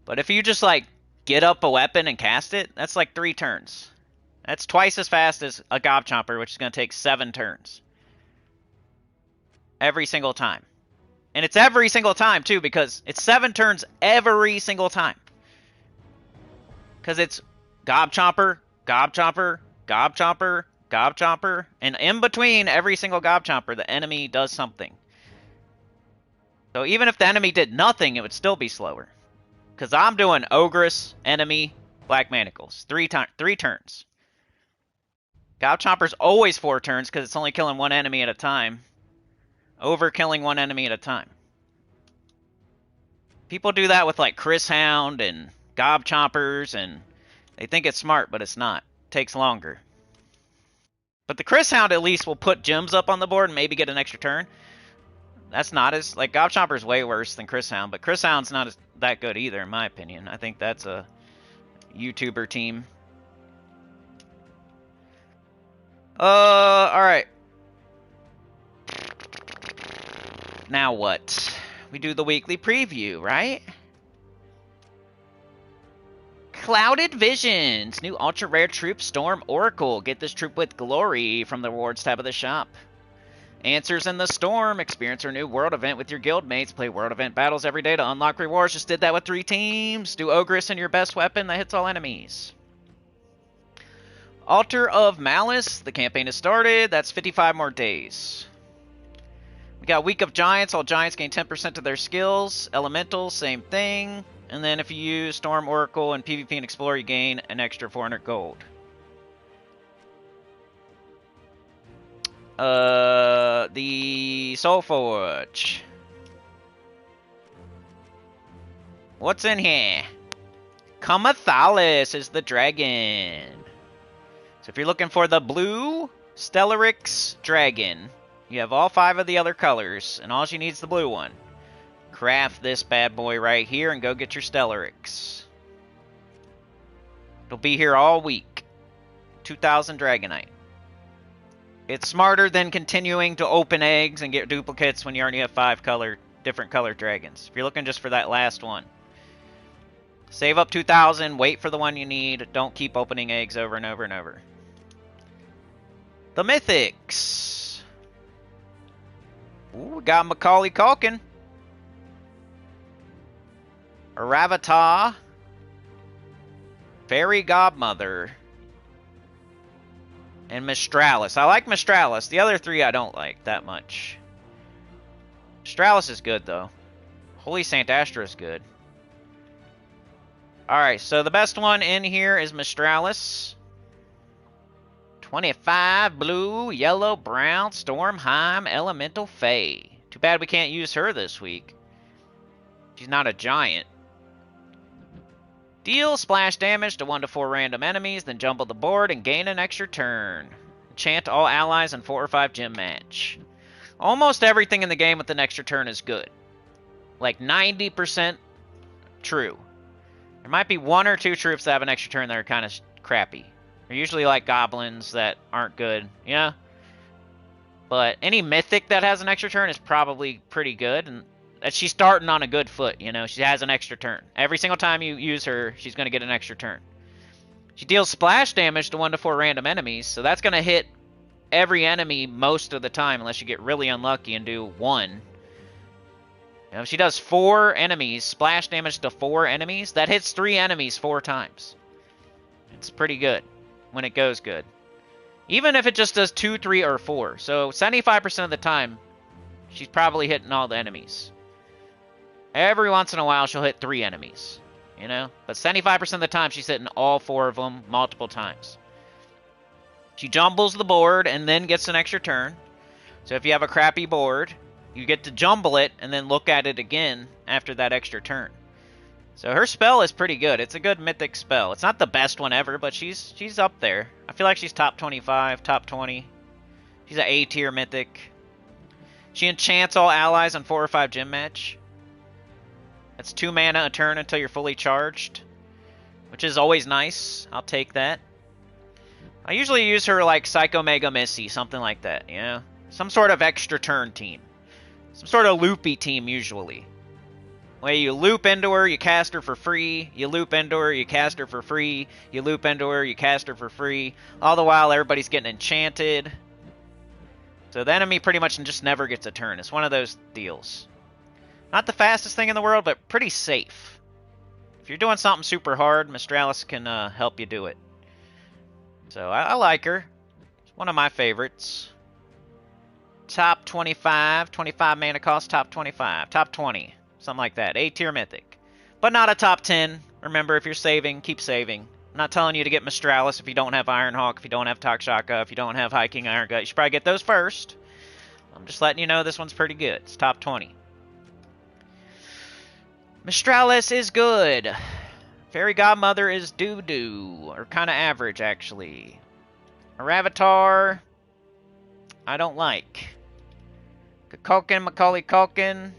But if you just, like, get up a weapon and cast it, that's like 3 turns. That's twice as fast as a Gob Chomper, which is going to take 7 turns. Every single time. And it's every single time, too, because it's 7 turns every single time. Because it's Gob Chomper, Gob Chomper, Gob Chomper, Gob Chomper, and in between every single Gob Chomper, the enemy does something. So even if the enemy did nothing, it would still be slower. Because I'm doing Ogress, enemy, Black Manacles. 3 turns. Gob Chomper's always 4 turns because it's only killing 1 enemy at a time. Overkilling 1 enemy at a time. People do that with like Chris Hound and Gob Chompers, and they think it's smart, but it's not. It takes longer. But the Chris Hound at least will put gems up on the board and maybe get an extra turn. That's not as... Like, Gob Chomper's way worse than Chris Hound, but Chris Hound's not that good either, in my opinion. I think that's a YouTuber team. Alright. Now what? We do the weekly preview, right? Clouded Visions. New ultra rare troop, Storm Oracle. Get this troop with glory from the rewards tab of the shop. Answers in the Storm. Experience our new world event with your guildmates. Play world event battles every day to unlock rewards. Just did that with 3 teams. Do Ogress and your best weapon that hits all enemies. Altar of Malice. The campaign has started. That's 55 more days. We got Week of Giants. All Giants gain 10% to their skills. Elemental, same thing. And then if you use Storm Oracle and PvP and Explore, you gain an extra 400 gold. The Soulforge. What's in here? Kamathalis is the dragon. So if you're looking for the blue Stellarix dragon, you have all 5 of the other colors, and all you need is the blue one. Craft this bad boy right here and go get your Stellarix. It'll be here all week. 2,000 Dragonite. It's smarter than continuing to open eggs and get duplicates when you already have 5 different colored dragons. If you're looking just for that last one. Save up 2,000, wait for the one you need. Don't keep opening eggs over and over and over. The Mythics. Ooh, we got Macaulay Culkin. Ravatah, Fairy Godmother, and Mistralis. I like Mistralis. The other 3 I don't like that much. Mistralis is good, though. Holy Saint Astra is good. Alright, so the best one in here is Mistralis. 25 blue, yellow, brown, Stormheim, Elemental Fae. Too bad we can't use her this week. She's not a giant. Deal splash damage to 1 to 4 random enemies, then jumble the board and gain an extra turn. Enchant all allies in 4 or 5 gem match. Almost everything in the game with an extra turn is good. Like 90% true. There might be 1 or 2 troops that have an extra turn that are kind of crappy. They're usually like goblins that aren't good, yeah? But any mythic that has an extra turn is probably pretty good, and she's starting on a good foot, you know? She has an extra turn. Every single time you use her, she's going to get an extra turn. She deals splash damage to 1 to 4 random enemies, so that's going to hit every enemy most of the time, unless you get really unlucky and do 1. You know, if she does 4 enemies, splash damage to 4 enemies, that hits 3 enemies 4 times. It's pretty good when it goes good. Even if it just does 2, 3, or 4. So 75% of the time, she's probably hitting all the enemies. Every once in a while, she'll hit 3 enemies, you know? But 75% of the time, she's hitting all 4 of them multiple times. She jumbles the board and then gets an extra turn. So if you have a crappy board, you get to jumble it and then look at it again after that extra turn. So her spell is pretty good. It's a good mythic spell. It's not the best one ever, but she's up there. I feel like she's top 25, top 20. She's an A tier mythic. She enchants all allies on 4 or 5 gym match. That's 2 mana a turn until you're fully charged, which is always nice. I'll take that. I usually use her like Psycho Mega Missy, something like that, you know? Some sort of extra turn team. Some sort of loopy team, usually. Where you loop into her, you cast her for free. You loop into her, you cast her for free. You loop into her, you cast her for free. All the while, everybody's getting enchanted. So the enemy pretty much just never gets a turn. It's one of those deals. Not the fastest thing in the world, but pretty safe. If you're doing something super hard, Mistralis can help you do it. So I like her. It's one of my favorites. Top 25. 25 mana cost, top 25. Top 20. Something like that. A tier mythic. But not a top 10. Remember, if you're saving, keep saving. I'm not telling you to get Mistralis if you don't have Ironhawk, if you don't have Takshaka, if you don't have High King Iron Gut. You should probably get those first. I'm just letting you know this one's pretty good. It's top 20. Mistralis is good. Fairy Godmother is doo-doo. Or kind of average, actually. Ravatar, I don't like. Kukulkan, Macaulay Culkin.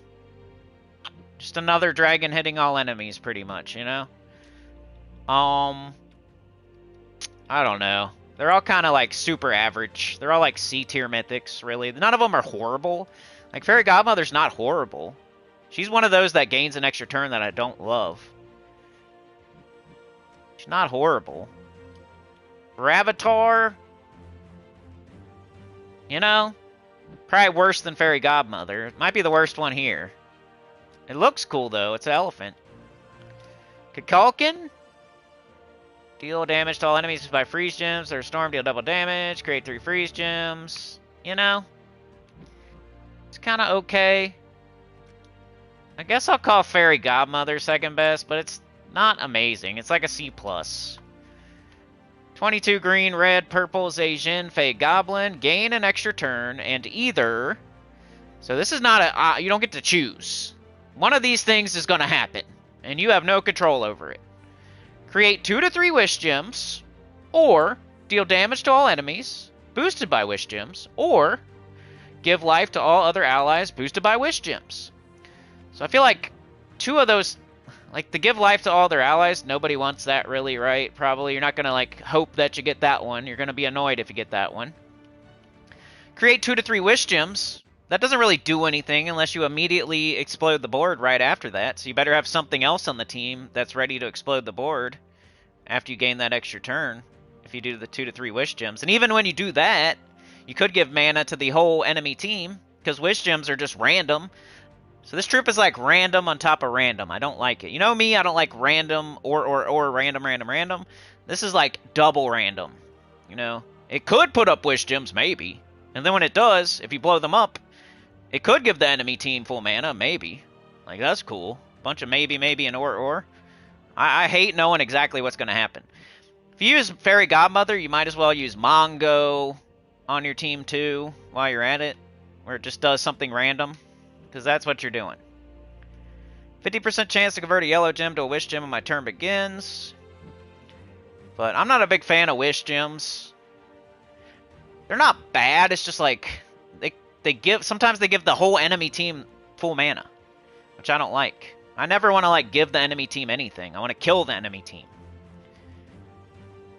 Just another dragon hitting all enemies, pretty much, you know? I don't know. They're all kind of like super average. They're all like C-tier mythics, really. None of them are horrible. Like, Fairy Godmother's not horrible. She's one of those that gains an extra turn that I don't love. She's not horrible. Ravatar, you know, probably worse than Fairy Godmother. Might be the worst one here. It looks cool, though. It's an elephant. Kukulkan, deal damage to all enemies by freeze gems. Their storm, deal double damage. Create 3 freeze gems. You know, it's kind of okay. I guess I'll call Fairy Godmother second best, but it's not amazing. It's like a C+. 22 green, red, purple, Zhejian, Fey Goblin. Gain an extra turn, and either... So this is not a... you don't get to choose. One of these things is going to happen, and you have no control over it. Create 2 to 3 Wish Gems, or deal damage to all enemies, boosted by Wish Gems, or give life to all other allies, boosted by Wish Gems. So I feel like 2 of those... Like, the give life to all their allies, nobody wants that really, right? Probably. You're not going to, like, hope that you get that one. You're going to be annoyed if you get that one. Create 2 to 3 Wish Gems. That doesn't really do anything unless you immediately explode the board right after that. So you better have something else on the team that's ready to explode the board after you gain that extra turn, if you do the 2 to 3 Wish Gems. And even when you do that, you could give mana to the whole enemy team, because Wish Gems are just random. So this troop is like random on top of random. I don't like it. You know me, I don't like random or random. This is like double random, you know? It could put up Wish Gems, maybe. And then when it does, if you blow them up, it could give the enemy team full mana, maybe. Like, that's cool. Bunch of maybe, and or. I hate knowing exactly what's going to happen. If you use Fairy Godmother, you might as well use Mongo on your team too while you're at it, where it just does something random. Because that's what you're doing. 50% chance to convert a yellow gem to a Wish Gem when my turn begins. But I'm not a big fan of Wish Gems. They're not bad, it's just like... Sometimes they give the whole enemy team full mana. Which I don't like. I never want to, like, give the enemy team anything. I want to kill the enemy team.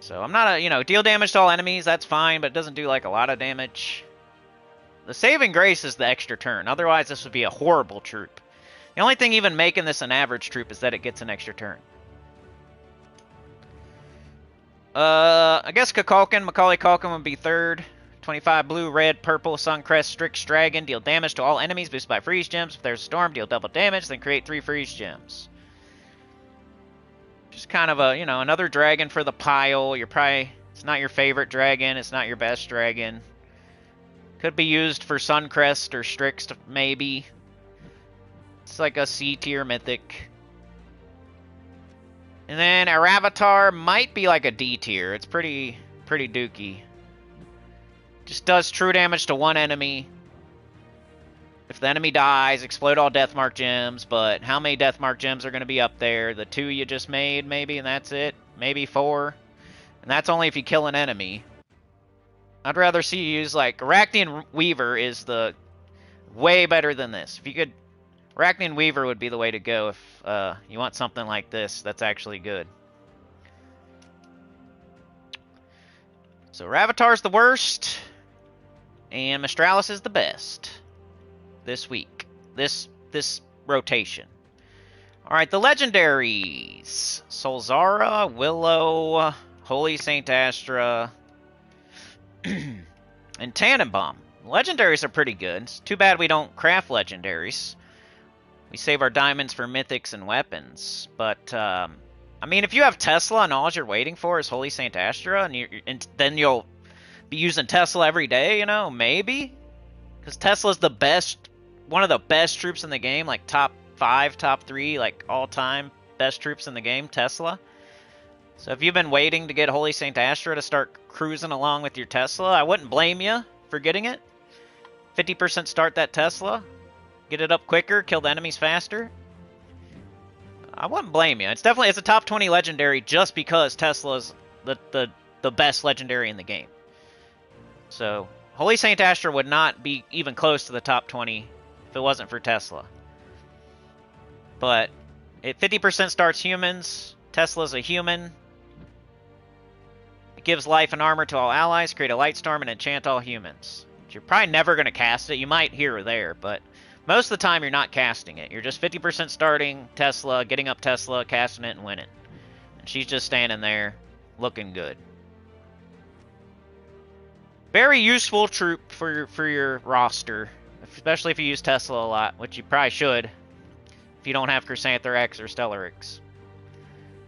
So I'm not a... deal damage to all enemies, that's fine, but it doesn't do, like, a lot of damage. The saving grace is the extra turn. Otherwise, this would be a horrible troop. The only thing even making this an average troop is that it gets an extra turn. I guess Kukulkan, Macaulay Culkin would be third. 25 blue, red, purple, Suncrest, Strix Dragon. Deal damage to all enemies, boosted by freeze gems. If there's a storm, deal double damage, then create 3 freeze gems. Just kind of a, another dragon for the pile. It's not your favorite dragon. It's not your best dragon. Could be used for Suncrest or Strix, maybe. It's like a C-tier mythic. And then our Avatar might be like a D-tier. It's pretty dookie. Just does true damage to one enemy. if the enemy dies, explode all Deathmark gems, but how many Deathmark gems are going to be up there? The 2 you just made, maybe, and that's it? Maybe 4? And that's only if you kill an enemy. I'd rather see you use, like, Arachnian Weaver is the way better than this. If you could... Arachnian Weaver would be the way to go if you want something like this that's actually good. So Ravatar's the worst, and Mistralis is the best this week. This rotation. Alright, the legendaries. Solzara, Willow, Holy Saint Astra, and Tannenbaum. Legendaries are pretty good. It's too bad we don't craft legendaries. We save our diamonds for mythics and weapons. But, I mean, if you have Tesla and all you're waiting for is Holy Saint Astra, and then you'll be using Tesla every day, you know, maybe? Because Tesla's the best, one of the best troops in the game, like top 5, top 3, like all-time best troops in the game, Tesla. So if you've been waiting to get Holy Saint Astra to start cruising along with your Tesla, I wouldn't blame you for getting it. 50% start that Tesla. Get it up quicker, kill the enemies faster. I wouldn't blame you. It's definitely, it's a top 20 legendary just because Tesla's the best legendary in the game. So, Holy Saint Astra would not be even close to the top 20 if it wasn't for Tesla. But, it 50% starts humans. Tesla's a human. It gives life and armor to all allies, create a light storm, and enchant all humans. You're probably never going to cast it. You might here or there, but most of the time you're not casting it. You're just 50% starting Tesla, getting up Tesla, casting it, and winning. And she's just standing there, looking good. Very useful troop for your roster, especially if you use Tesla a lot, which you probably should if you don't have Chrysanthemum X or Stellaryx.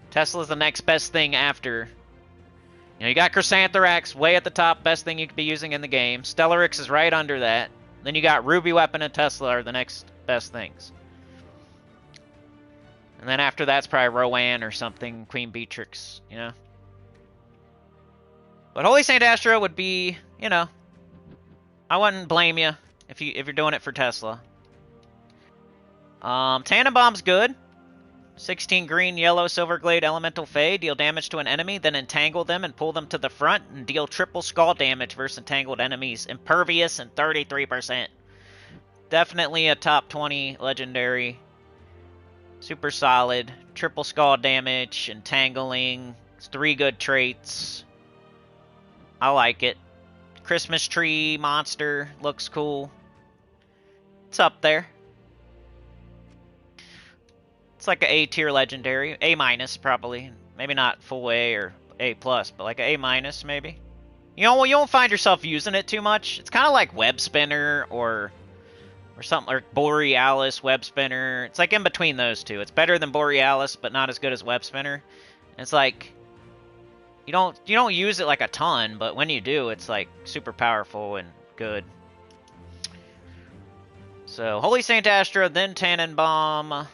Tesla's the next best thing after. You know, you got Chrysanthemum X way at the top, best thing you could be using in the game. Stellaryx is right under that. Then you got Ruby Weapon and Tesla are the next best things. And then after that's probably Rowan or something, Queen Beatrix, you know. But Holy Saint Astra would be, you know, I wouldn't blame you if you're doing it for Tesla. Tannenbaum's good. 16 green, yellow, silver glade, elemental fey. Deal damage to an enemy, then entangle them and pull them to the front and deal triple skull damage versus entangled enemies. Impervious and 33%. Definitely a top 20 legendary. Super solid. Triple skull damage, entangling. It's 3 good traits. I like it. Christmas tree monster looks cool. It's up there. It's like an A tier legendary. A minus probably. Maybe not full A or A plus, but like an A minus maybe. You know, you won't find yourself using it too much. It's kind of like Web Spinner or something, or Borealis Web Spinner. It's like in between those two. It's better than Borealis, but not as good as Web Spinner. And it's like you don't use it like a ton, but when you do, it's like super powerful and good. So Holy Saint Astra, then Tannenbaum.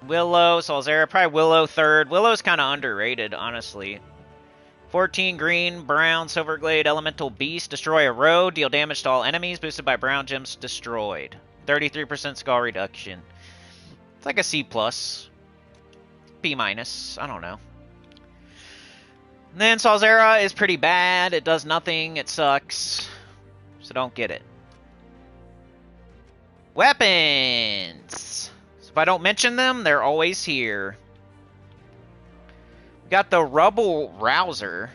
Willow, Solzara, probably Willow third. Willow's kind of underrated, honestly. 14 green, brown, silver glade, elemental beast. Destroy a row, deal damage to all enemies, boosted by brown gems destroyed. 33% skull reduction. It's like a C+. B-, I don't know. And then Solzara is pretty bad. It does nothing. It sucks. So don't get it. Weapons! So if I don't mention them, they're always here. We got the Rubble Rouser.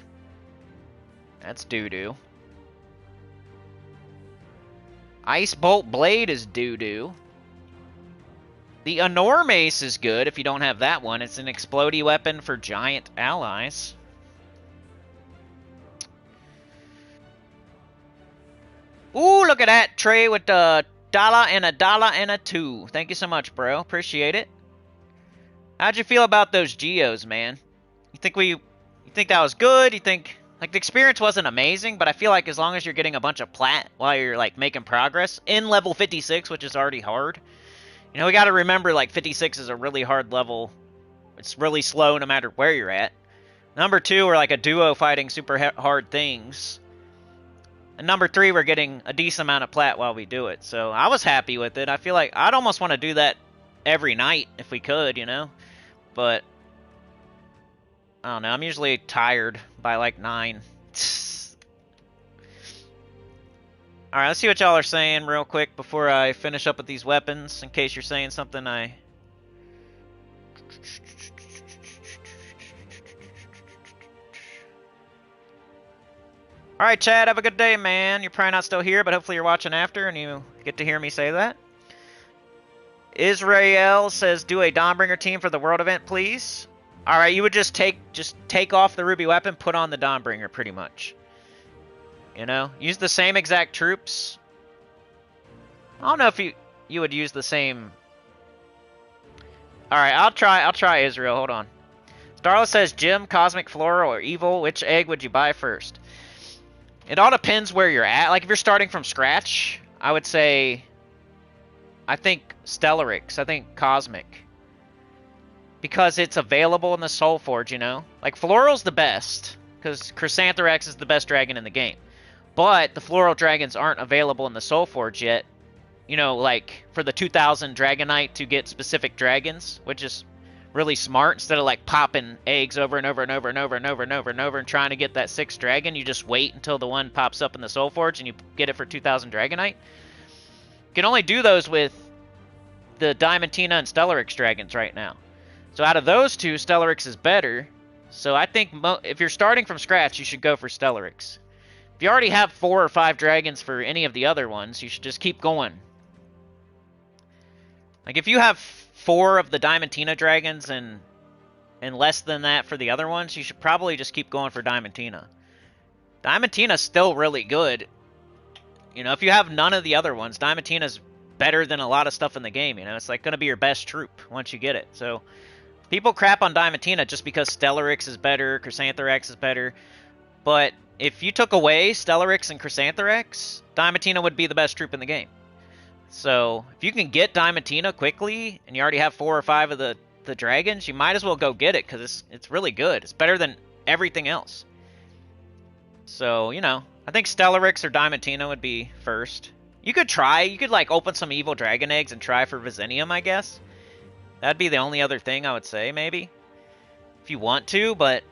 That's doo-doo. Ice Bolt Blade is doo-doo. The Enormace is good if you don't have that one. It's an explodey weapon for giant allies. Ooh, look at that tray with the $1 and a 2. Thank you so much, bro. Appreciate it. How'd you feel about those Geos, man? You think that was good? You think like the experience wasn't amazing, but I feel like as long as you're getting a bunch of plat while you're like making progress in level 56, which is already hard. You know, we got to remember, like, 56 is a really hard level. It's really slow no matter where you're at. Number 2 are like a duo fighting super hard things. And number 3, we're getting a decent amount of plat while we do it. So I was happy with it. I feel like I'd almost want to do that every night if we could, you know? But I don't know. I'm usually tired by like 9. Alright, let's see what y'all are saying real quick before I finish up with these weapons, in case you're saying something I... Alright, Chad, have a good day, man. You're probably not still here, but hopefully you're watching after and you get to hear me say that. Israel says, do a Dawnbringer team for the World event, please. Alright, you would just take off the Ruby weapon, put on the Dawnbringer, pretty much. You know? Use the same exact troops. I don't know if you would use the same... Alright, I'll try Israel, hold on. Starla says, Gem, Cosmic, Floral, or Evil, which egg would you buy first? It all depends where you're at. Like, if you're starting from scratch, I would say... I think Stellarix. I think Cosmic. Because it's available in the Soul Forge, you know? Like, Floral's the best. Because Chrysantherax is the best dragon in the game. But the Floral Dragons aren't available in the Soul Forge yet. You know, like, for the 2000 Dragonite to get specific dragons. Which is really smart. Instead of, like, popping eggs over and over and over and over and over and over and over and trying to get that 6th dragon, you just wait until the one pops up in the Soul Forge and you get it for 2000 Dragonite. You can only do those with the Diamantina and Stellarix dragons right now. So out of those two, Stellarix is better. So I think if you're starting from scratch, you should go for Stellarix. If you already have 4 or 5 dragons for any of the other ones, you should just keep going. Like if you have 4 of the Diamantina dragons and less than that for the other ones, you should probably just keep going for Diamantina. Diamantina's still really good. You know, if you have none of the other ones, Diamantina's better than a lot of stuff in the game, you know? It's like going to be your best troop once you get it. So, people crap on Diamantina just because Stellarix is better, Chrysantherax is better. But if you took away Stellarix and Chrysantherax, Diamantina would be the best troop in the game. So, if you can get Diamantina quickly, and you already have 4 or 5 of the dragons, you might as well go get it, because it's really good. It's better than everything else. So, you know, I think Stellarix or Diamantina would be first. You could like open some evil dragon eggs and try for Visenium, I guess. That'd be the only other thing I would say, maybe. If you want to, but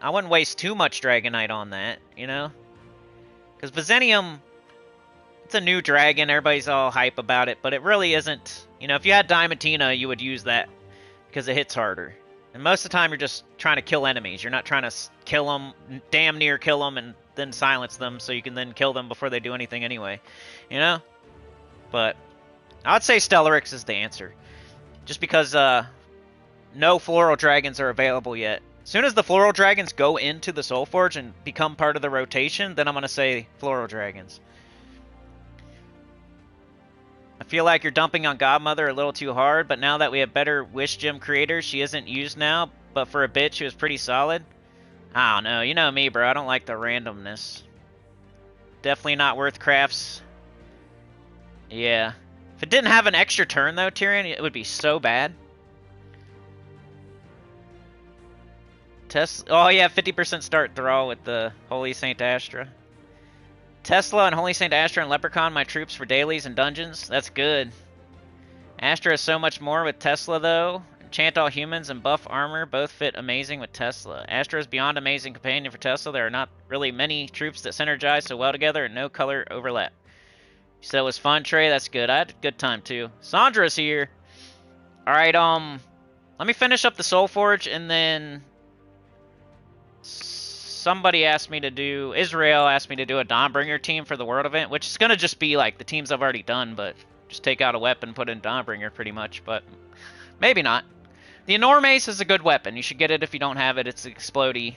I wouldn't waste too much Dragonite on that, you know? Because Visenium, it's a new dragon, everybody's all hype about it, but it really isn't. You know, if you had Diamantina, you would use that because it hits harder. And most of the time, you're just trying to kill enemies. You're not trying to kill them, damn near kill them, and then silence them so you can then kill them before they do anything anyway. You know? But I would say Stellarix is the answer. Just because no Floral Dragons are available yet. As soon as the Floral Dragons go into the Soul Forge and become part of the rotation, then I'm going to say Floral Dragons. I feel like you're dumping on Godmother a little too hard, but now that we have better Wish Gem creators, she isn't used now, but for a bit she was pretty solid. I don't know, you know me, bro, I don't like the randomness. Definitely not worth crafts. Yeah. If it didn't have an extra turn, though, Tyrion, it would be so bad. Oh, yeah, 50% start thrall with the Holy Saint Astra. Tesla and Holy Saint Astra and Leprechaun, my troops for dailies and dungeons. That's good. Astra is so much more with Tesla, though. Enchant all humans and buff armor both fit amazing with Tesla. Astra is beyond amazing companion for Tesla. There are not really many troops that synergize so well together and no color overlap. So it was fun, Trey. That's good. I had a good time, too. Sandra's here. Alright, let me finish up the Soul Forge, and then somebody asked me to do, Israel asked me to do a Dawnbringer team for the World event, which is going to just be like the teams I've already done, but just take out a weapon, put in Dawnbringer pretty much, but maybe not. The Enormace is a good weapon. You should get it if you don't have it. It's explodey.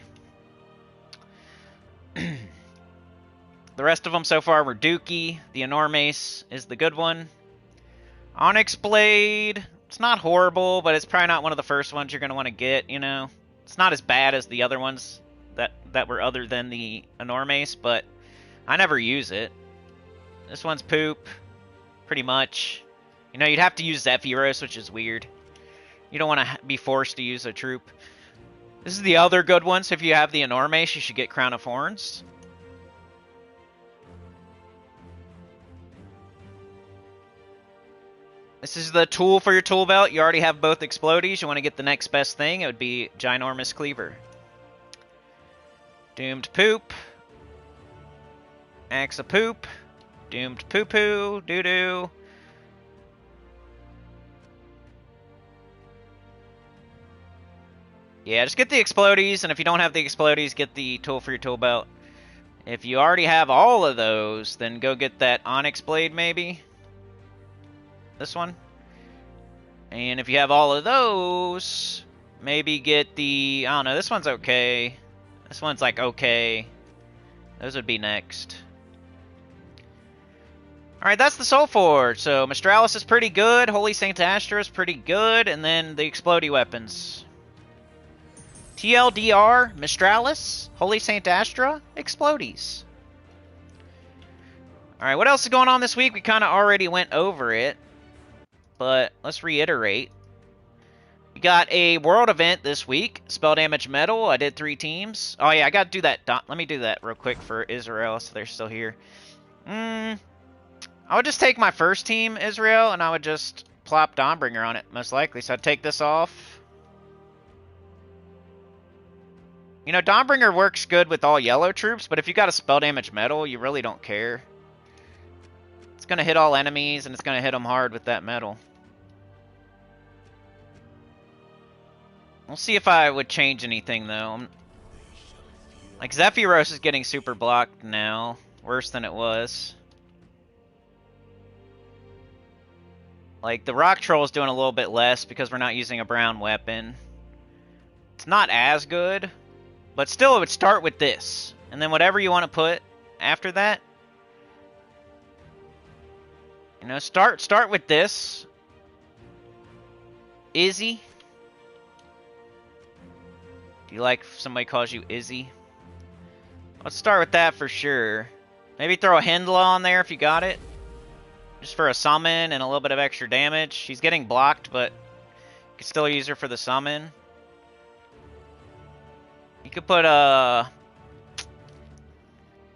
The rest of them so far were Dookie. The Enormace is the good one. Onyx Blade, it's not horrible, but it's probably not one of the first ones you're going to want to get, you know. It's not as bad as the other ones that were other than the Enormace, but I never use it. This one's poop, pretty much. You know, you'd have to use Zephyros, which is weird. You don't want to be forced to use a troop. This is the other good one, so if you have the Enormace, you should get Crown of Horns. This is the tool for your tool belt. You already have both explodies. You want to get the next best thing. It would be Ginormous Cleaver. Doomed Poop. Axe of Poop. Doomed Poo Poo. Doo Doo. Yeah, just get the explodies, and if you don't have the explodies, get the tool for your tool belt. If you already have all of those, then go get that Onyx Blade, maybe. This one. And if you have all of those, maybe get the... I don't know, this one's okay. This one's like okay. Those would be next. Alright, that's the Soul Forge. So Mistralis is pretty good. Holy Saint Astra is pretty good. And then the explodey weapons. TLDR, Mistralis, Holy Saint Astra, explodies. Alright, what else is going on this week? We kind of already went over it. But let's reiterate. We got a world event this week. Spell damage medal. I did 3 teams. Oh yeah, I got to do that. Let me do that real quick for Israel so they're still here. I would just take my first team, Israel, and I would just plop Dawnbringer on it, most likely. So I'd take this off. You know, Dawnbringer works good with all yellow troops, but if you got a spell damage medal, you really don't care. It's going to hit all enemies, and it's going to hit them hard with that medal. We'll see if I would change anything, though. Like, Zephyros is getting super blocked now. Worse than it was. Like, the Rock Troll is doing a little bit less because we're not using a brown weapon. It's not as good, but still it would start with this. And then whatever you want to put after that. You know, start with this. Izzy. Do you like if somebody calls you Izzy? Let's start with that for sure. Maybe throw a Hindla on there if you got it. Just for a summon and a little bit of extra damage. She's getting blocked, but you can still use her for the summon. You could put a...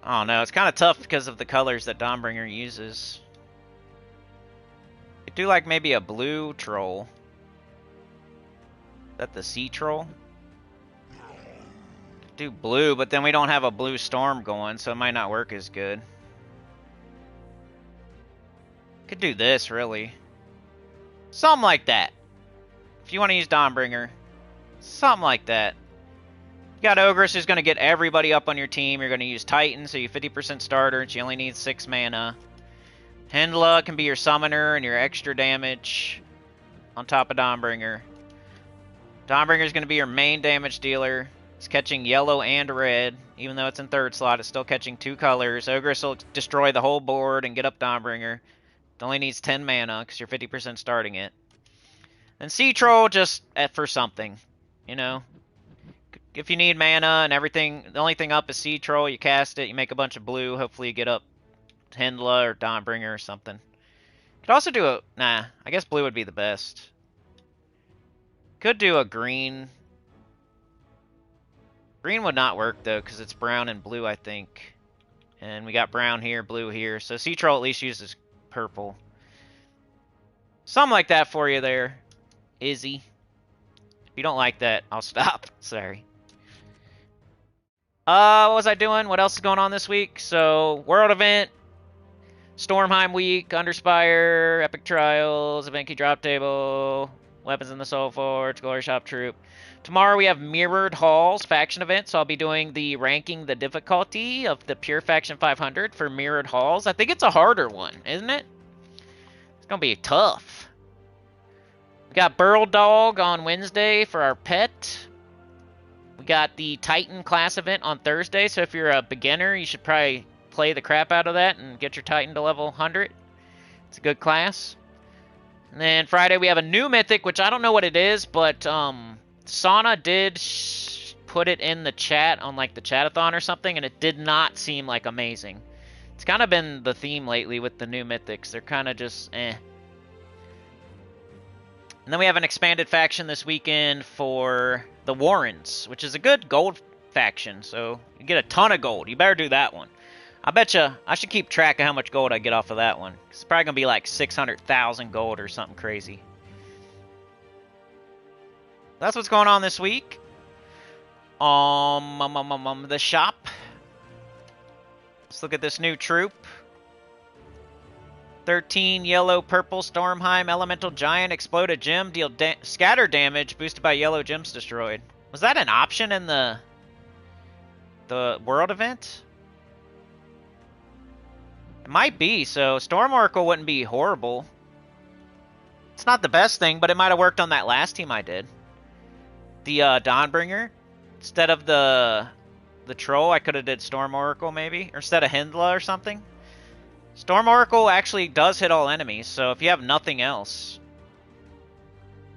I don't know, it's kind of tough because of the colors that Dawnbringer uses. You could do like maybe a blue troll. Is that the sea troll? Do blue, but then we don't have a blue storm going, so it might not work as good. Could do this, really. Something like that. If you want to use Dawnbringer. Something like that. You got Ogress who's going to get everybody up on your team. You're going to use Titan, so you 50% starter, and she only needs 6 mana. Hindla can be your summoner and your extra damage on top of Dawnbringer. Dawnbringer is going to be your main damage dealer. It's catching yellow and red. Even though it's in 3rd slot, it's still catching 2 colors. Ogress will destroy the whole board and get up Dawnbringer. It only needs 10 mana because you're 50% starting it. And Sea Troll just for something, you know. If you need mana and everything, the only thing up is Sea Troll. You cast it, you make a bunch of blue. Hopefully you get up Hindla or Dawnbringer or something. Could also do a... Nah, I guess blue would be the best. Could do a green. Green would not work, though, because it's brown and blue, I think. And we got brown here, blue here. So Sea Troll at least uses purple. Something like that for you there, Izzy. If you don't like that, I'll stop. Sorry. What was I doing? What else is going on this week? So, World Event, Stormheim Week, Underspire, Epic Trials, Event Key Drop Table, Weapons in the Soul Forge, Glory Shop Troop. Tomorrow we have Mirrored Halls Faction Event, so I'll be doing the ranking the difficulty of the Pure Faction 500 for Mirrored Halls. I think it's a harder one, isn't it? It's going to be tough. We got Burl Dog on Wednesday for our pet. We got the Titan class event on Thursday, so if you're a beginner, you should probably play the crap out of that and get your Titan to level 100. It's a good class. And then Friday we have a new mythic, which I don't know what it is, but Sana did put it in the chat on like the chatathon or something, and it did not seem like amazing. It's kind of been the theme lately with the new mythics. They're kind of just eh. And then we have an expanded faction this weekend for the Warrens, which is a good gold faction, so you get a ton of gold. You better do that one. I bet you I should keep track of how much gold I get off of that one. It's probably going to be like 600,000 gold or something crazy. That's what's going on this week. The shop. Let's look at this new troop. 13 yellow purple Stormheim elemental giant explode a gem, deal scatter damage boosted by yellow gems destroyed. Was that an option in the world event? It might be, so Storm Oracle wouldn't be horrible. It's not the best thing, but it might have worked on that last team I did. The Dawnbringer. Instead of the troll, I could have did Storm Oracle maybe. Or instead of Hindla or something. Storm Oracle actually does hit all enemies, so if you have nothing else.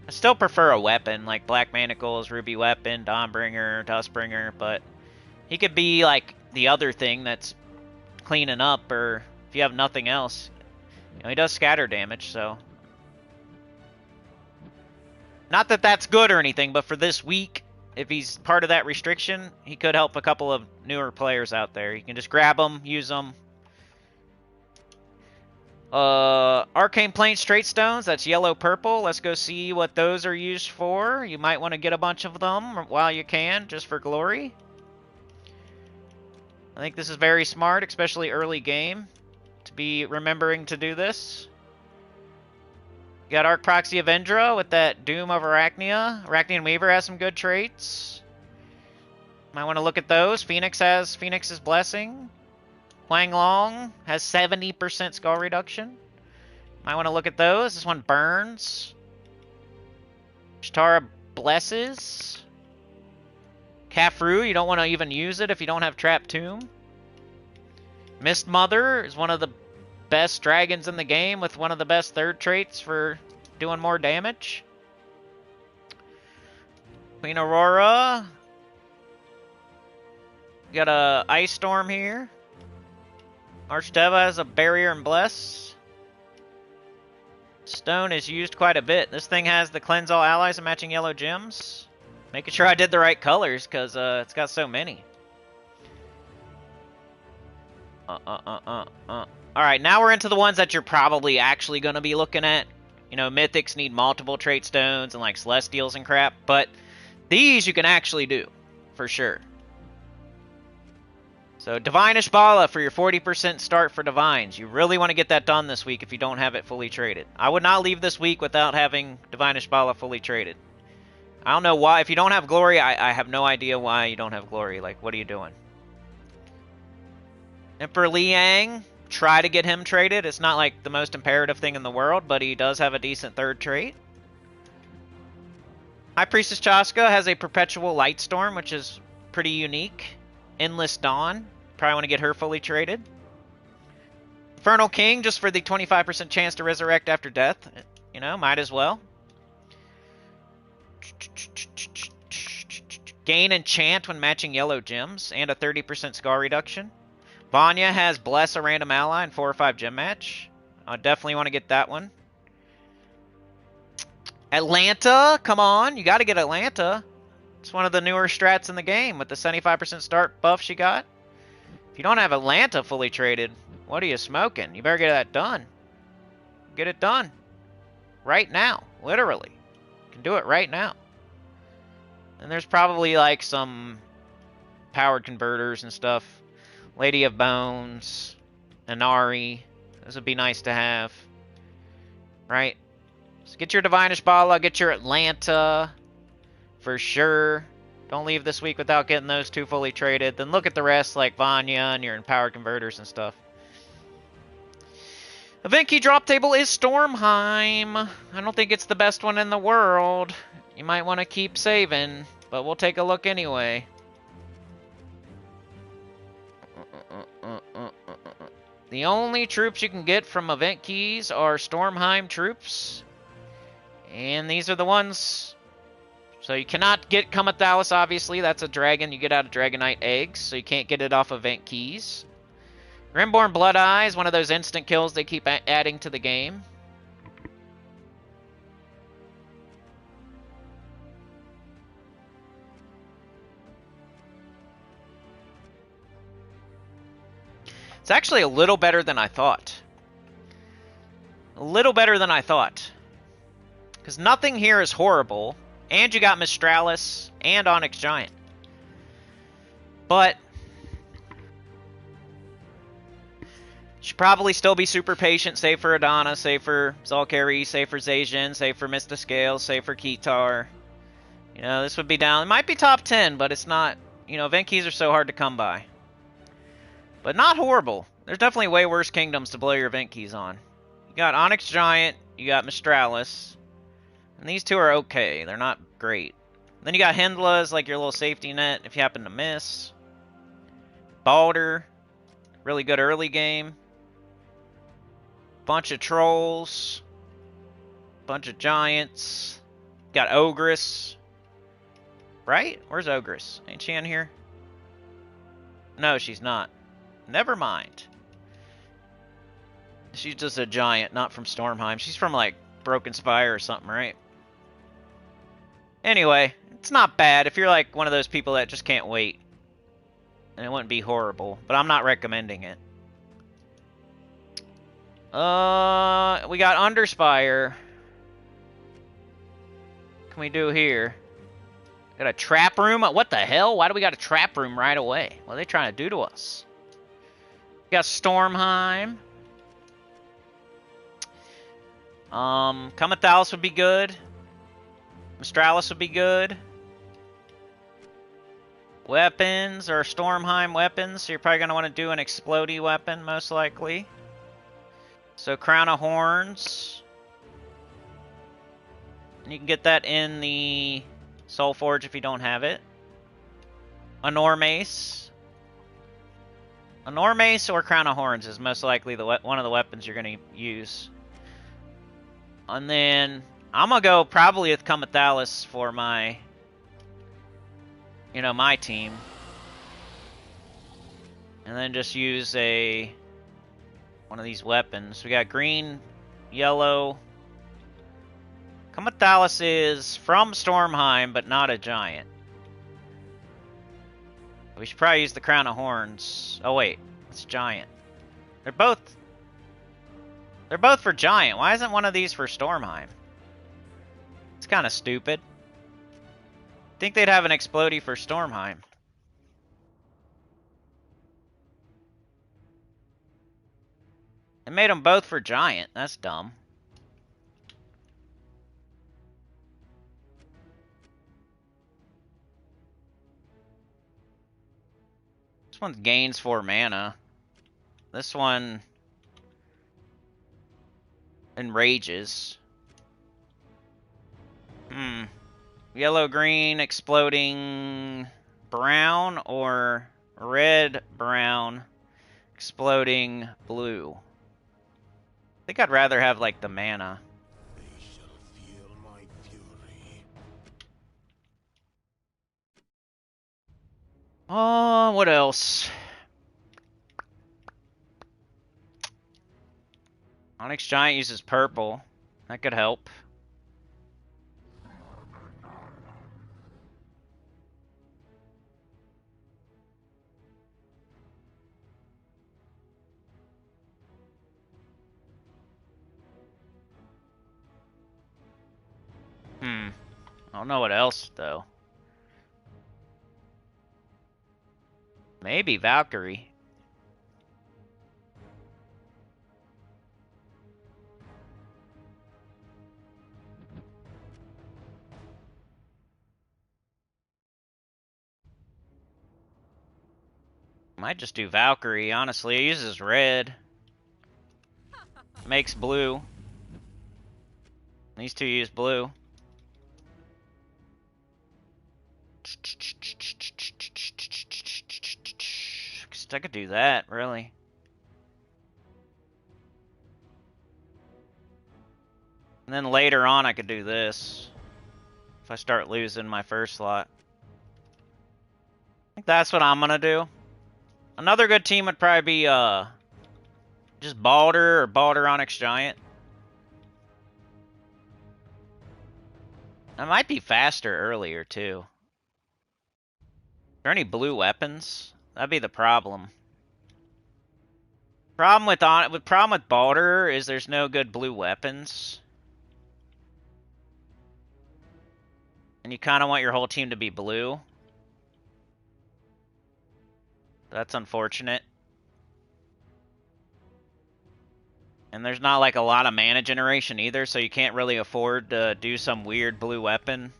I still prefer a weapon, like Black Manacles, Ruby Weapon, Dawnbringer, Dustbringer, but he could be like the other thing that's cleaning up, or if you have nothing else. You know, he does scatter damage, so. Not that that's good or anything, but for this week, if he's part of that restriction, he could help a couple of newer players out there. You can just grab them, use them. Arcane Plane Straight Stones, that's yellow-purple. Let's go see what those are used for. You might want to get a bunch of them while you can, just for glory. I think this is very smart, especially early game, to be remembering to do this. You got Arc Proxy Avendra with that Doom of Arachnia. Arachnian Weaver has some good traits. Might want to look at those. Phoenix has Phoenix's Blessing. Huang Long has 70% skull reduction. Might want to look at those. This one burns. Shtara blesses. Kafru, you don't want to even use it if you don't have Trap Tomb. Mist Mother is one of the best dragons in the game with one of the best third traits for doing more damage. Queen Aurora. Got a Ice Storm here. Archdeva has a Barrier and Bless. Stone is used quite a bit. This thing has the Cleanse All Allies and matching yellow gems. Making sure I did the right colors, because it's got so many. Alright, now we're into the ones that you're probably actually going to be looking at. You know, Mythics need multiple trait stones and like Celestials and crap, but these you can actually do, for sure. So, Divine Ishbala for your 40% start for Divines. You really want to get that done this week if you don't have it fully traded. I would not leave this week without having Divine Ishbala fully traded. I don't know why. If you don't have Glory, I have no idea why you don't have Glory. Like, what are you doing? Emperor Liang, try to get him traded. It's not like the most imperative thing in the world, but he does have a decent third trait. High Priestess Chaska has a Perpetual Light Storm, which is pretty unique. Endless Dawn. Probably want to get her fully traded. Infernal King, just for the 25% chance to resurrect after death. You know, might as well. Gain Enchant when matching yellow gems, and a 30% scar reduction. Vanya has Bless a random ally in 4 or 5 gem match. I definitely want to get that one. Atlanta, come on. You got to get Atlanta. It's one of the newer strats in the game with the 75% start buff she got. If you don't have Atlanta fully traded, what are you smoking? You better get that done. Get it done. Right now. Literally. You can do it right now. And there's probably like some powered converters and stuff. Lady of Bones. Inari. Those would be nice to have. Right? So get your Divine Ishbala. Get your Atlanta. For sure. Don't leave this week without getting those 2 fully traded. Then look at the rest like Vanya and your empowered converters and stuff. Event key drop table is Stormheim. I don't think it's the best one in the world. You might want to keep saving, but we'll take a look anyway. The only troops you can get from event keys are Stormheim troops. And these are the ones. So you cannot get Kamathalis, obviously. That's a dragon you get out of Dragonite eggs, so you can't get it off event keys. Grimborn Blood Eye is one of those instant kills they keep adding to the game. It's actually a little better than I thought. A little better than I thought. Because nothing here is horrible. And you got Mistralis and Onyx Giant. But should probably still be super patient, save for Adana, save for Zalkari, save for Zacian, save for Mystiscale, save for Kitar. You know, this would be down. It might be top 10, but it's not. You know, event keys are so hard to come by. But not horrible. There's definitely way worse kingdoms to blow your event keys on. You got Onyx Giant, you got Mistralis. And these two are okay. They're not great. Then you got Hendla as like your little safety net if you happen to miss. Balder. Really good early game. Bunch of trolls. Bunch of giants. Got Ogress. Right? Where's Ogress? Ain't she in here? No, she's not. Never mind. She's just a giant, not from Stormheim. She's from, like, Broken Spire or something, right? Anyway, it's not bad if you're, like, one of those people that just can't wait. And it wouldn't be horrible, but I'm not recommending it. We got Underspire. What can we do here? Got a trap room? What the hell? Why do we got a trap room right away? What are they trying to do to us? We got Stormheim. Comethalis would be good. Mistralis would be good. Weapons or Stormheim weapons. So you're probably going to want to do an explodey weapon, most likely. So Crown of Horns. And you can get that in the Soul Forge if you don't have it. Anor Mace. Anor Mace or Crown of Horns is most likely one of the weapons you're going to use. And then I'm going to go probably with Comethalis for my, my team. And then just use one of these weapons. We got green, yellow. Comethalis is from Stormheim, but not a giant. We should probably use the Crown of Horns. Oh wait, it's giant. They're both for giant. Why isn't one of these for Stormheim? It's kind of stupid. I think they'd have an explodey for Stormheim. It made them both for giant. That's dumb. This one gains 4 mana. This one enrages. Yellow, green, exploding brown, or red, brown, exploding blue. I think I'd rather have, like, the mana. They shall feel my fury. Oh, what else? Onyx Giant uses purple. That could help. I don't know what else, though. Maybe Valkyrie. Might just do Valkyrie, honestly. It uses red. Makes blue. These two use blue. I could do that, really. And then later on I could do this. If I start losing my first slot. I think that's what I'm gonna do. Another good team would probably be just Balder or Balder Onyx Giant. I might be faster earlier too. Are there any blue weapons? That'd be the problem. Problem with Baldur is there's no good blue weapons. And you kind of want your whole team to be blue. That's unfortunate. And there's not like a lot of mana generation either, so you can't really afford to do some weird blue weapon.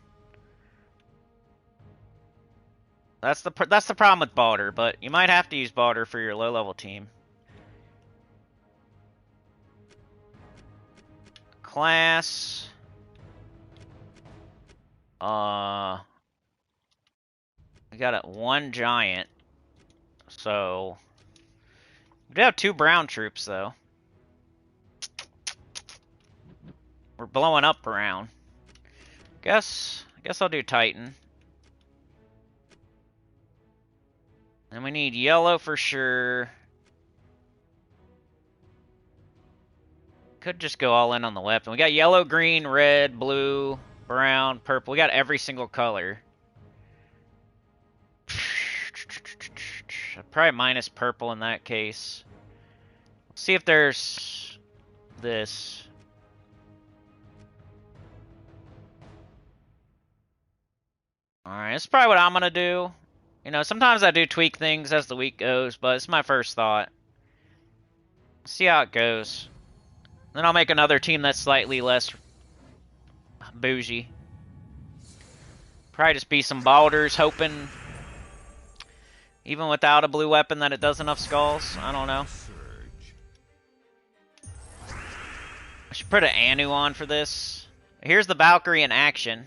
That's the problem with Baldur, but you might have to use Baldur for your low level team. Class. We got one giant, so we do have 2 brown troops though. We're blowing up brown. I guess I'll do Titan. And we need yellow for sure. Could just go all in on the weapon. We got yellow, green, red, blue, brown, purple. We got every single color. Probably minus purple in that case. Let's see if there's this. Alright, that's probably what I'm going to do. You know, sometimes I do tweak things as the week goes, but it's my first thought. See how it goes. Then I'll make another team that's slightly less bougie. Probably just be some Baldurs, hoping, even without a blue weapon, that it does enough skulls. I don't know. I should put an Anu on for this. Here's the Valkyrie in action.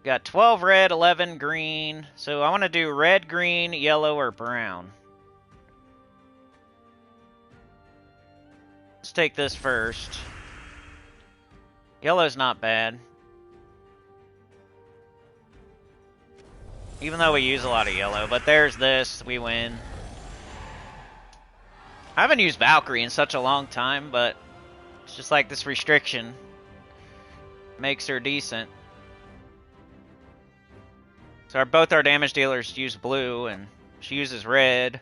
Got 12 red, 11 green. So I want to do red, green, yellow, or brown. Let's take this first. Yellow's not bad. Even though we use a lot of yellow. But there's this. We win. I haven't used Valkyrie in such a long time, but it's just like this restriction makes her decent. So both our damage dealers use blue, and she uses red.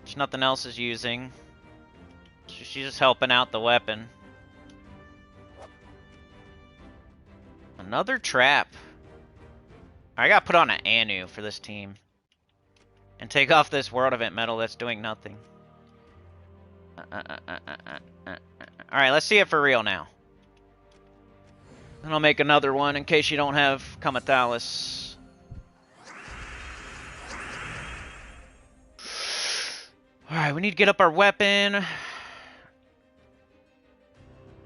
Which nothing else is using. So she's just helping out the weapon. Another trap. I gotta put on an Anu for this team. And take off this World Event medal that's doing nothing. Alright, let's see it for real now. And I'll make another one in case you don't have Kamathalis. Alright, we need to get up our weapon.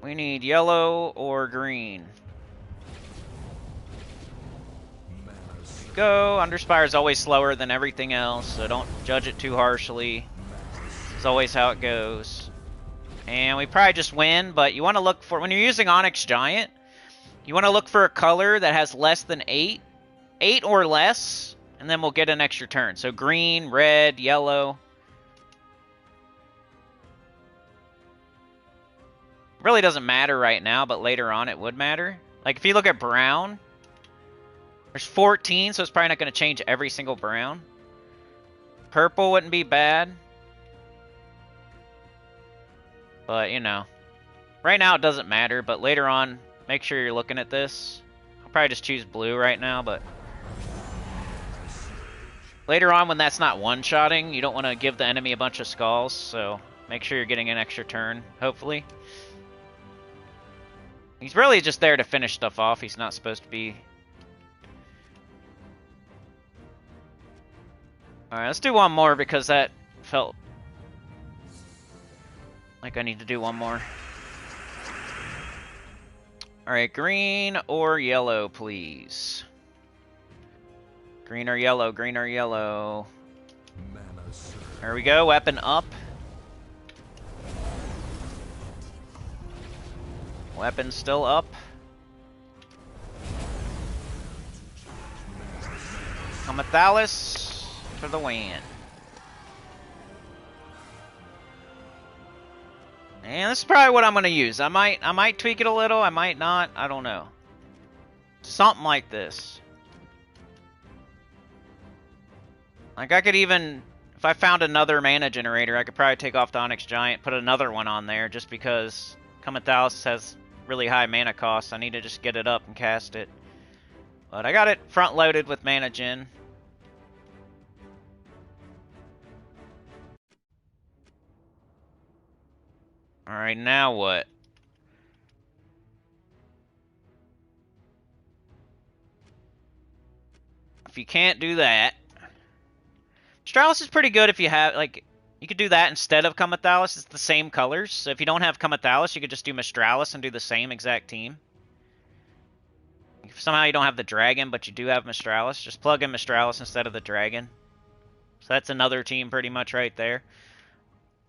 We need yellow or green. Go. Underspire is always slower than everything else, so don't judge it too harshly. It's always how it goes. And we probably just win, but you want to look for, when you're using Onyx Giant, you want to look for a color that has less than 8. 8 or less, and then we'll get an extra turn. So green, red, yellow. Really doesn't matter right now, but later on it would matter. Like if you look at brown, there's 14, so it's probably not going to change every single brown. Purple wouldn't be bad. But, you know, right now it doesn't matter, but later on, make sure you're looking at this. I'll probably just choose blue right now, but later on when that's not one-shotting, you don't want to give the enemy a bunch of skulls, so make sure you're getting an extra turn, hopefully. He's really just there to finish stuff off. He's not supposed to be. Alright, let's do one more because that felt like I need to do one more. Alright, green or yellow, please. Green or yellow, green or yellow. There we go, weapon up. Weapon still up. Kamathalis for the win. And this is probably what I'm gonna use. I might tweak it a little, I might not, I don't know. Something like this. Like, I could even... If I found another mana generator, I could probably take off the Onyx Giant, put another one on there, just because Comethalass has really high mana costs. I need to just get it up and cast it. But I got it front-loaded with mana gen. Alright, now what? If you can't do that... Stralis is pretty good if you have, like... You could do that instead of Comethalass. It's the same colors. So if you don't have Comethalass, you could just do Mistralis and do the same exact team. If somehow you don't have the dragon, but you do have Mistralis, just plug in Mistralis instead of the dragon. So that's another team pretty much right there.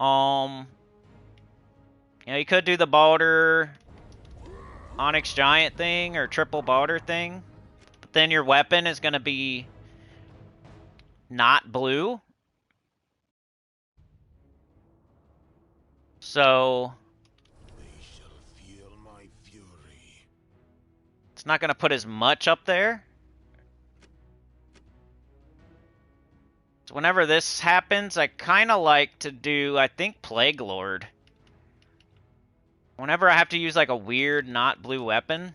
You know, you could do the Baldur Onyx Giant thing or triple Baldur thing. But then your weapon is going to be not blue. So They shall feel my fury. It's not going to put as much up there. So whenever this happens, I kind of like to do, I think, Plague Lord. Whenever I have to use like a weird not blue weapon.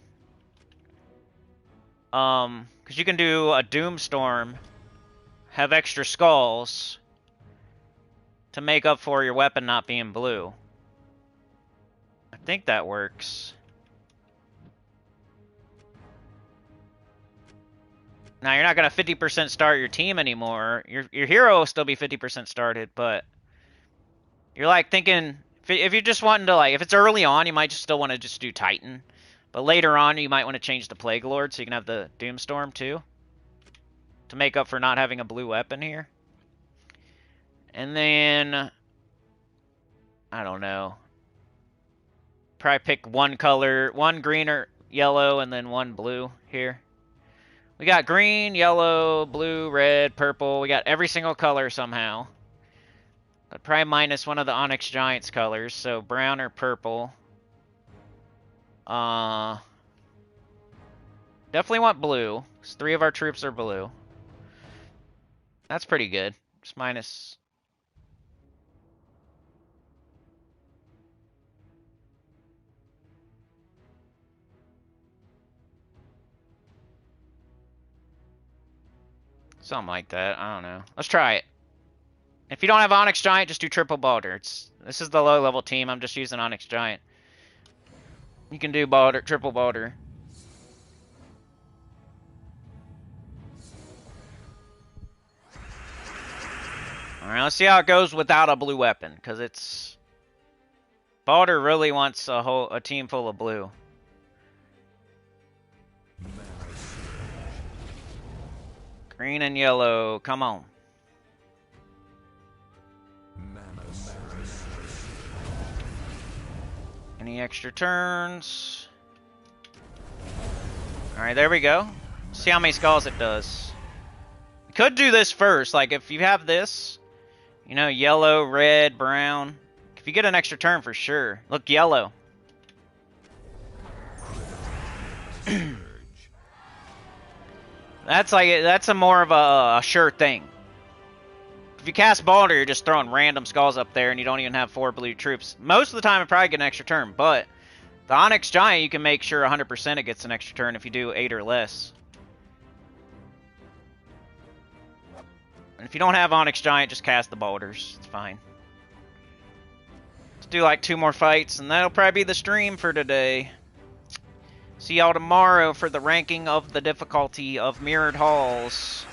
Because you can do a Doomstorm, have extra skulls to make up for your weapon not being blue. I think that works. Now, you're not going to 50% start your team anymore. Your hero will still be 50% started, but you're like thinking, if you're just wanting to, like, if it's early on, you might just still want to just do Titan. But later on, you might want to change to Plague Lord so you can have the Doomstorm too. To make up for not having a blue weapon here. And then, I don't know. Probably pick one color, one green or yellow, and then one blue here. We got green, yellow, blue, red, purple. We got every single color somehow. But probably minus one of the Onyx Giants colors, so brown or purple. Definitely want blue, because 3 of our troops are blue. That's pretty good. Just minus... Something like that. I don't know. Let's try it. If you don't have Onyx Giant, just do triple Baldur. This is the low level team. I'm just using Onyx Giant. You can do Baldur, triple Baldur. Alright, let's see how it goes without a blue weapon, because it's... Baldur really wants a team full of blue. Green and yellow, come on. Any extra turns? Alright, there we go. See how many skulls it does. You could do this first, like if you have this, you know, yellow, red, brown. If you get an extra turn for sure. Look, yellow. That's a more of a sure thing. If you cast Baldur, you're just throwing random skulls up there and you don't even have 4 blue troops. Most of the time, it probably get an extra turn, but the Onyx Giant, you can make sure 100% it gets an extra turn if you do 8 or less. And if you don't have Onyx Giant, just cast the Baldurs. It's fine. Let's do like 2 more fights, and that'll probably be the stream for today. See y'all tomorrow for the ranking of the difficulty of Mirrored Halls.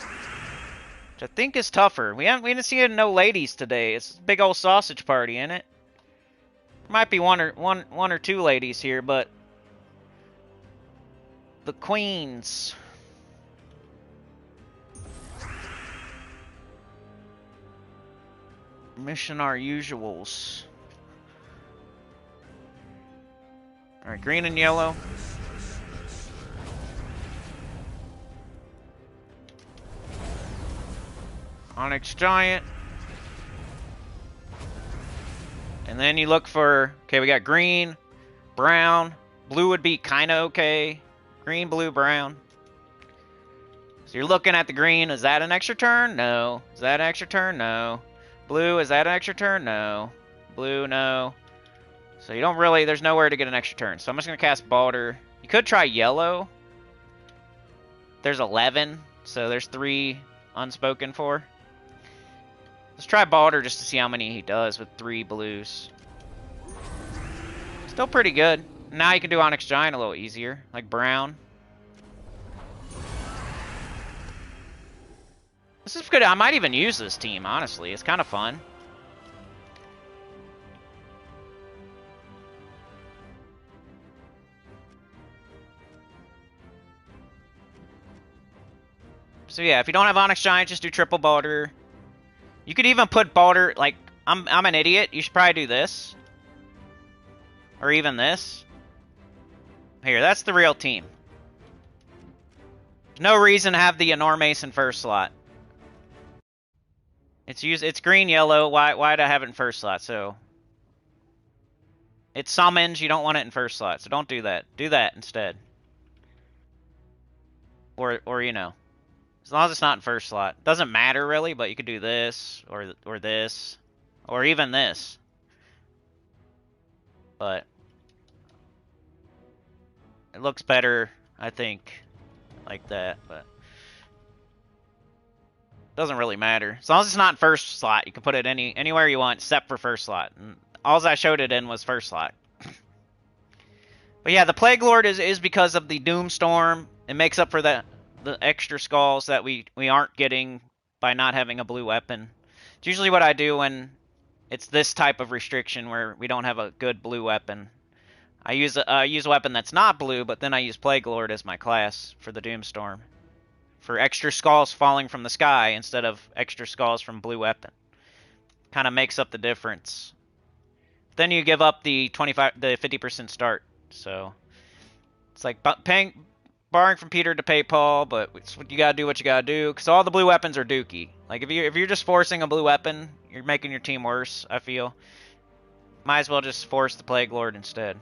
Which I think is tougher. We didn't see no ladies today. It's a big old sausage party, ain't it? Might be one or two ladies here, but the queens. Mission our usuals. Alright, green and yellow. Onyx Giant. And then you look for, okay, we got green, brown, blue would be kind of okay. Green, blue, brown. So you're looking at the green. Is that an extra turn? No. Is that an extra turn? No. Blue, is that an extra turn? No. Blue, no. So you don't really, there's nowhere to get an extra turn. So I'm just going to cast Balder. You could try yellow. There's 11, so there's 3 unspoken for. Let's try Balder just to see how many he does with 3 blues. Still pretty good. Now you can do Onyx Giant a little easier, like brown. This is good. I might even use this team, honestly. It's kind of fun. So yeah, if you don't have Onyx Giant, just do triple Balder. You could even put Balder, like, I'm an idiot. You should probably do this. Or even this. Here, that's the real team. There's no reason to have the Enormace in first slot. It's green, yellow. Why do I have it in first slot? So it summons. You don't want it in first slot, so don't do that. Do that instead. Or you know, as long as it's not in first slot, doesn't matter really. But you could do this or this or even this. But it looks better, I think, like that. But doesn't really matter. As long as it's not in first slot, you can put it anywhere you want except for first slot. And all I showed it in was first slot. But yeah, the Plague Lord is because of the Doomstorm. It makes up for the extra skulls that we aren't getting by not having a blue weapon. It's usually what I do when it's this type of restriction where we don't have a good blue weapon. I use a weapon that's not blue, but then I use Plague Lord as my class for the Doomstorm. For extra skulls falling from the sky instead of extra skulls from blue weapon. Kind of makes up the difference. Then you give up the 50% start. So it's like borrowing from Peter to pay Paul, but you gotta do what you gotta do. Because all the blue weapons are dookie. Like if you're just forcing a blue weapon, you're making your team worse, I feel. Might as well just force the Plague Lord instead.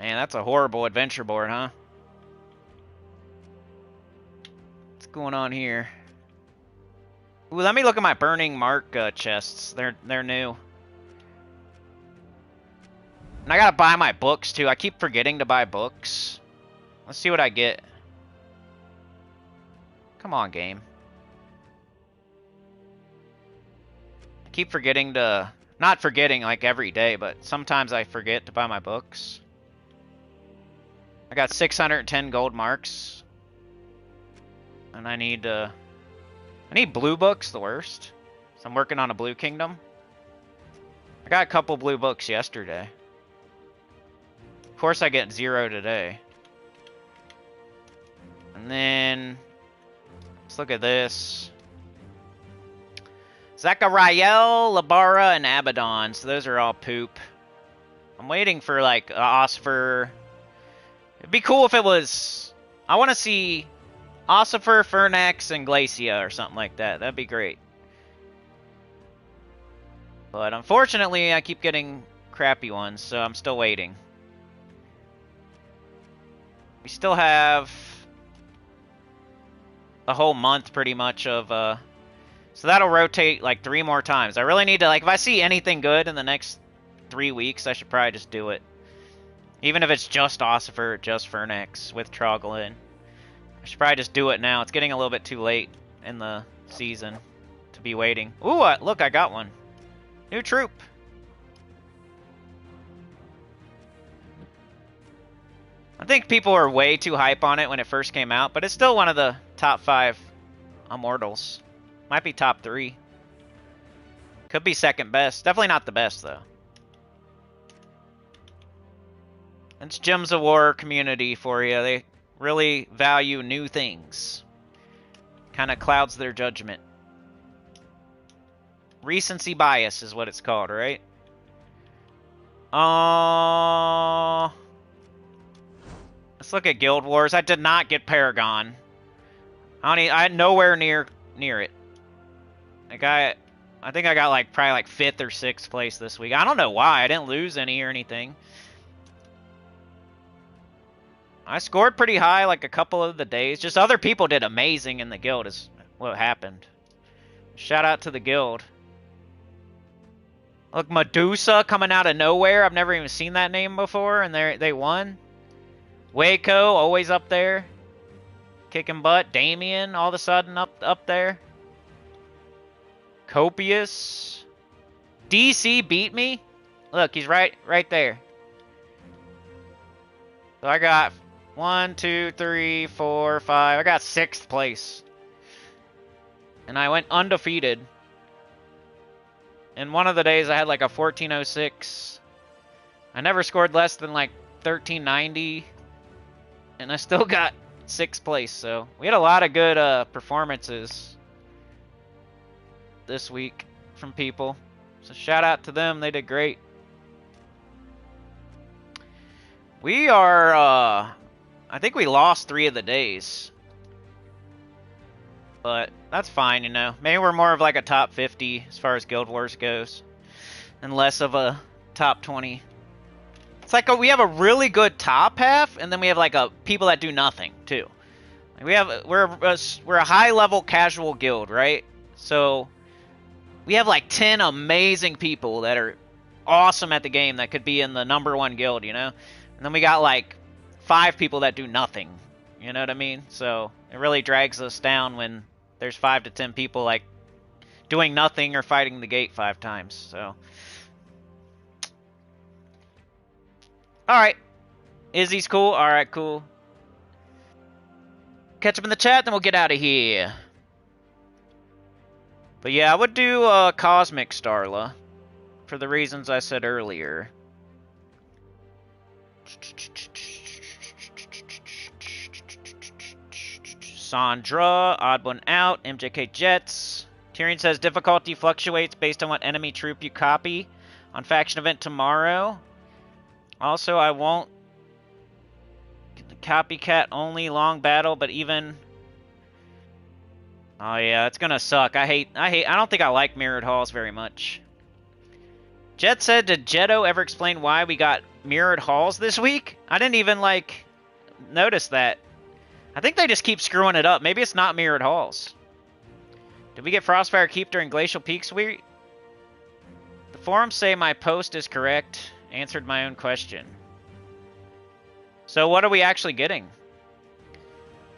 Man, that's a horrible adventure board, huh? What's going on here? Ooh, let me look at my Burning Mark chests. They're new. And I gotta buy my books, too. I keep forgetting to buy books. Let's see what I get. Come on, game. I keep forgetting to... Not forgetting, like, every day, but sometimes I forget to buy my books. I got 610 gold marks. And I need blue books, the worst. So I'm working on a blue kingdom. I got a couple blue books yesterday. Of course I get 0 today. And then... Let's look at this. Zachariel, Labara, and Abaddon. So those are all poop. I'm waiting for, like, Ossifer... It'd be cool if it was... I want to see Ossifer, Fernax, and Glacia or something like that. That'd be great. But unfortunately, I keep getting crappy ones, so I'm still waiting. We still have a whole month pretty much of... So that'll rotate like 3 more times. I really need to... Like, if I see anything good in the next 3 weeks, I should probably just do it. Even if it's just Ossifer, just Fernax with Troglin. I should probably just do it now. It's getting a little bit too late in the season to be waiting. Ooh, look, I got one. New troop. I think people were way too hype on it when it first came out, but it's still one of the top 5 Immortals. Might be top 3. Could be second best. Definitely not the best, though. It's Gems of War community for you. They really value new things. Kind of clouds their judgment. Recency bias is what it's called, right? Let's look at Guild Wars. I did not get Paragon. I had nowhere near it. Like I think I got like probably like 5th or 6th place this week. I don't know why. I didn't lose any or anything. I scored pretty high like a couple of the days. Just other people did amazing in the guild is what happened. Shout out to the guild. Look, Medusa coming out of nowhere. I've never even seen that name before, and they won. Waco, always up there. Kicking butt. Damien, all of a sudden up there. Copious. DC beat me. Look, he's right there. So I got 1, 2, 3, 4, 5. I got 6th place. And I went undefeated. And one of the days I had like a 1406. I never scored less than like 1390. And I still got 6th place. So we had a lot of good performances this week from people. So shout out to them. They did great. We are, I think we lost 3 of the days. But that's fine, you know. Maybe we're more of like a top 50 as far as Guild Wars goes. And less of a top 20. It's like we have a really good top half, and then we have like a people that do nothing, too. We're a high-level casual guild, right? So we have like 10 amazing people that are awesome at the game that could be in the #1 guild, you know? And then we got like 5 people that do nothing. You know what I mean? So it really drags us down when there's 5 to 10 people like doing nothing or fighting the gate 5 times. So, all right, Izzy's cool. All right, cool. Catch up in the chat, then we'll get out of here. But yeah, I would do Cosmic Starla for the reasons I said earlier. Sandra, odd one out. MJK Jets. Tyrion says difficulty fluctuates based on what enemy troop you copy on faction event tomorrow. Also, I won't copycat only long battle, but even. Oh yeah, it's gonna suck. I don't think I like mirrored halls very much. Jet said, did Jetto ever explain why we got mirrored halls this week? I didn't even like notice that. I think they just keep screwing it up. Maybe it's not mirrored halls. Did we get Frostfire Keep during Glacial Peaks week? The forums say my post is correct. Answered my own question. So what are we actually getting?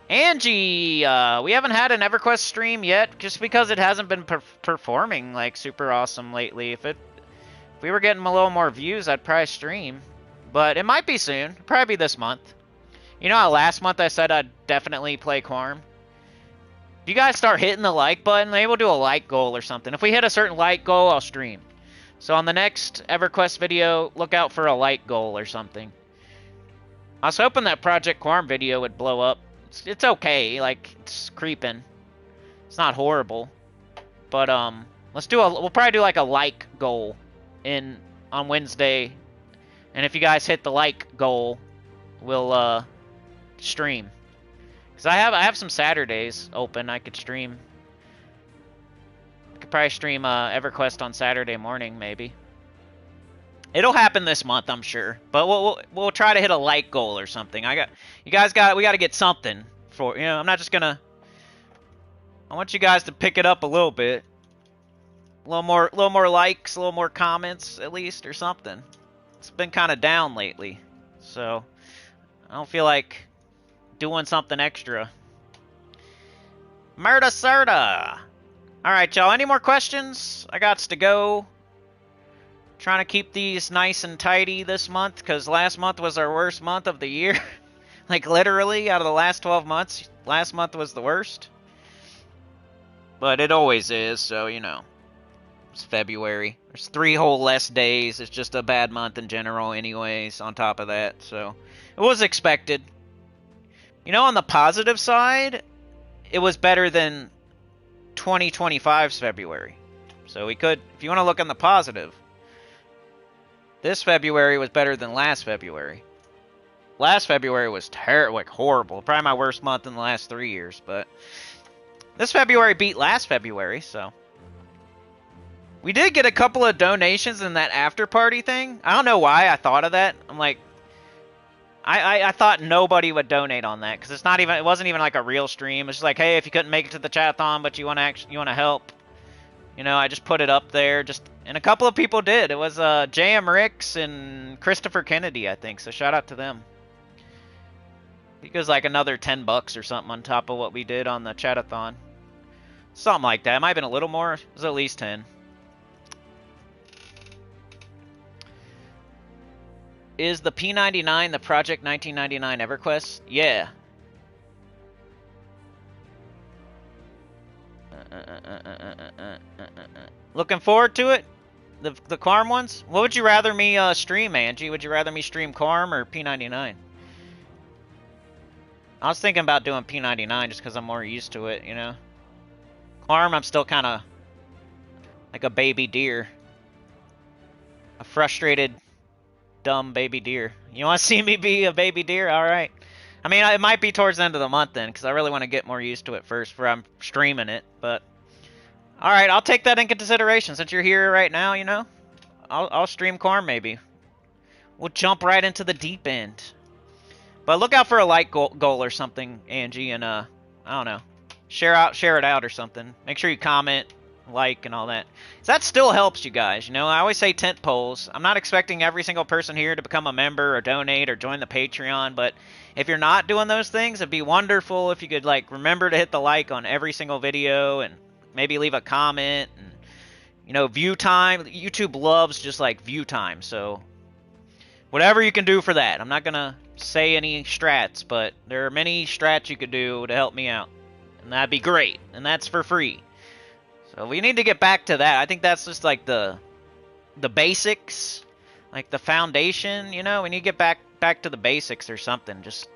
Angie, we haven't had an EverQuest stream yet, just because it hasn't been performing like super awesome lately. If we were getting a little more views, I'd probably stream. But it might be soon. It'll probably be this month. You know how last month I said I'd definitely play Quorum? If you guys start hitting the like button, maybe we'll do a like goal or something. If we hit a certain like goal, I'll stream. So on the next EverQuest video, look out for a like goal or something. I was hoping that Project Quorum video would blow up. It's okay, like, it's creeping. It's not horrible. But, we'll probably do like a like goal on Wednesday. And if you guys hit the like goal, we'll, stream. Because I have some Saturdays open. I could stream. I could probably stream EverQuest on Saturday morning, maybe. It'll happen this month, I'm sure. But we'll try to hit a like goal or something. We got to get something for, you know, I'm not just gonna. I want you guys to pick it up a little bit. A little more likes, a little more comments at least, or something. It's been kind of down lately. So I don't feel like doing something extra. Murda Serta. Alright, y'all. Any more questions? I got to go. Trying to keep these nice and tidy this month, because last month was our worst month of the year. Like, literally, out of the last 12 months, last month was the worst. But it always is, so, you know. It's February. There's 3 whole less days. It's just a bad month in general anyways, on top of that, so. It was expected. You know, on the positive side, it was better than 2025's February. So we could, if you want to look on the positive, this February was better than last February. Last February was terrible, like horrible. Probably my worst month in the last 3 years, but this February beat last February, so. We did get a couple of donations in that after party thing. I don't know why I thought of that. I'm like, I thought nobody would donate on that because it wasn't even like a real stream. It's just like, hey, if you couldn't make it to the chathon, but you want to help, you know, I just put it up there. And a couple of people did. It was J.M. Ricks and Christopher Kennedy, I think. So shout out to them. I think it was like another $10 or something on top of what we did on the chatathon. Something like that. It might have been a little more. It was at least 10. Is the P99 the Project 1999 EverQuest? Yeah. Looking forward to it? The Karm ones? What would you rather me stream, Angie? Would you rather me stream Karm or P99? I was thinking about doing P99 just because I'm more used to it, you know? Karm, I'm still kind of like a baby deer. A frustrated, dumb baby deer. You want to see me be a baby deer? Alright. I mean, it might be towards the end of the month then, because I really want to get more used to it first before I'm streaming it, but... Alright, I'll take that into consideration. Since you're here right now, you know? I'll stream Karm, maybe. We'll jump right into the deep end. But look out for a like goal or something, Angie, and, I don't know. Share it out or something. Make sure you comment, like, and all that. That still helps you guys, you know? I always say tent poles. I'm not expecting every single person here to become a member or donate or join the Patreon, but if you're not doing those things, it'd be wonderful if you could, like, remember to hit the like on every single video and maybe leave a comment and, you know, view time. YouTube loves just, like, view time, so whatever you can do for that. I'm not going to say any strats, but there are many strats you could do to help me out. And that'd be great. And that's for free. So we need to get back to that. I think that's just like the basics, like the foundation, you know? We need to get back to the basics or something. Just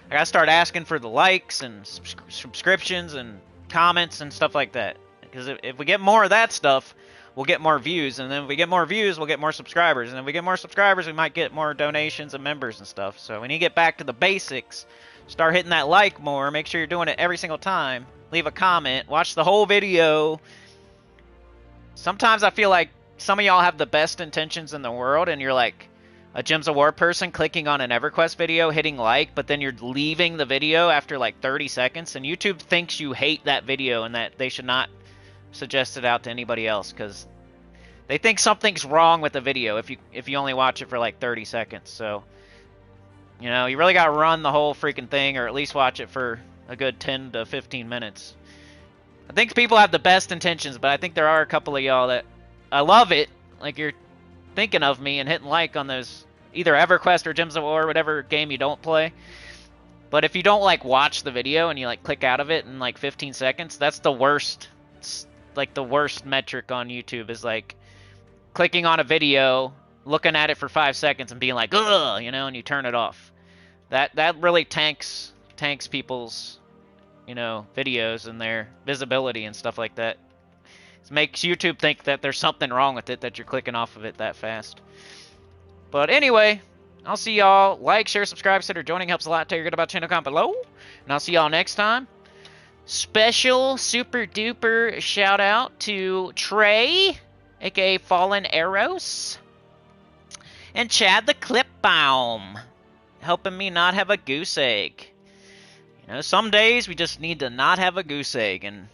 I gotta start asking for the likes and subscriptions and comments and stuff like that. Because if we get more of that stuff, we'll get more views, and then if we get more views, we'll get more subscribers, and if we get more subscribers, we might get more donations and members and stuff. So we need to get back to the basics. Start hitting that like more. Make sure you're doing it every single time. Leave a comment. Watch the whole video. Sometimes I feel like some of y'all have the best intentions in the world, and you're like a Gems of War person clicking on an EverQuest video, hitting like, but then you're leaving the video after like 30 seconds, and YouTube thinks you hate that video and that they should not suggest it out to anybody else because they think something's wrong with the video if you only watch it for like 30 seconds. So, you know, you really gotta run the whole freaking thing, or at least watch it for a good 10 to 15 minutes. I think people have the best intentions, but I think there are a couple of y'all that I love it. Like, you're thinking of me and hitting like on those either EverQuest or Gems of War, whatever game you don't play. But if you don't like watch the video and you like click out of it in like 15 seconds, that's the worst. It's like the worst metric on YouTube is like clicking on a video, looking at it for 5 seconds and being like, ugh, you know, and you turn it off. That really tanks people's, you know, videos and their visibility and stuff like that. It makes YouTube think that there's something wrong with it, that you're clicking off of it that fast. But anyway, I'll see y'all. Like, share, subscribe, consider joining. Helps a lot. Tell your good about channel comment below. And I'll see y'all next time. Special super duper shout out to Trey, aka Fallen Arrows, and Chad the Clipbaum, helping me not have a goose egg. You know, some days we just need to not have a goose egg, and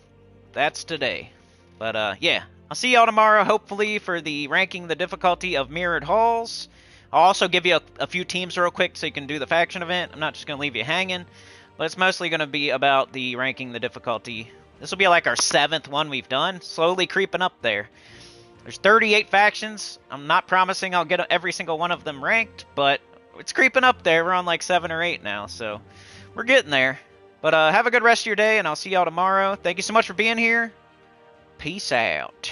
that's today. But yeah, I'll see y'all tomorrow, hopefully, for the ranking the difficulty of Mirrored Halls. I'll also give you a few teams real quick so you can do the faction event. I'm not just going to leave you hanging, but it's mostly going to be about the ranking the difficulty. This will be like our 7th one we've done, slowly creeping up there. There's 38 factions. I'm not promising I'll get every single one of them ranked, but it's creeping up there. We're on like 7 or 8 now, so we're getting there. But have a good rest of your day, and I'll see y'all tomorrow. Thank you so much for being here. Peace out.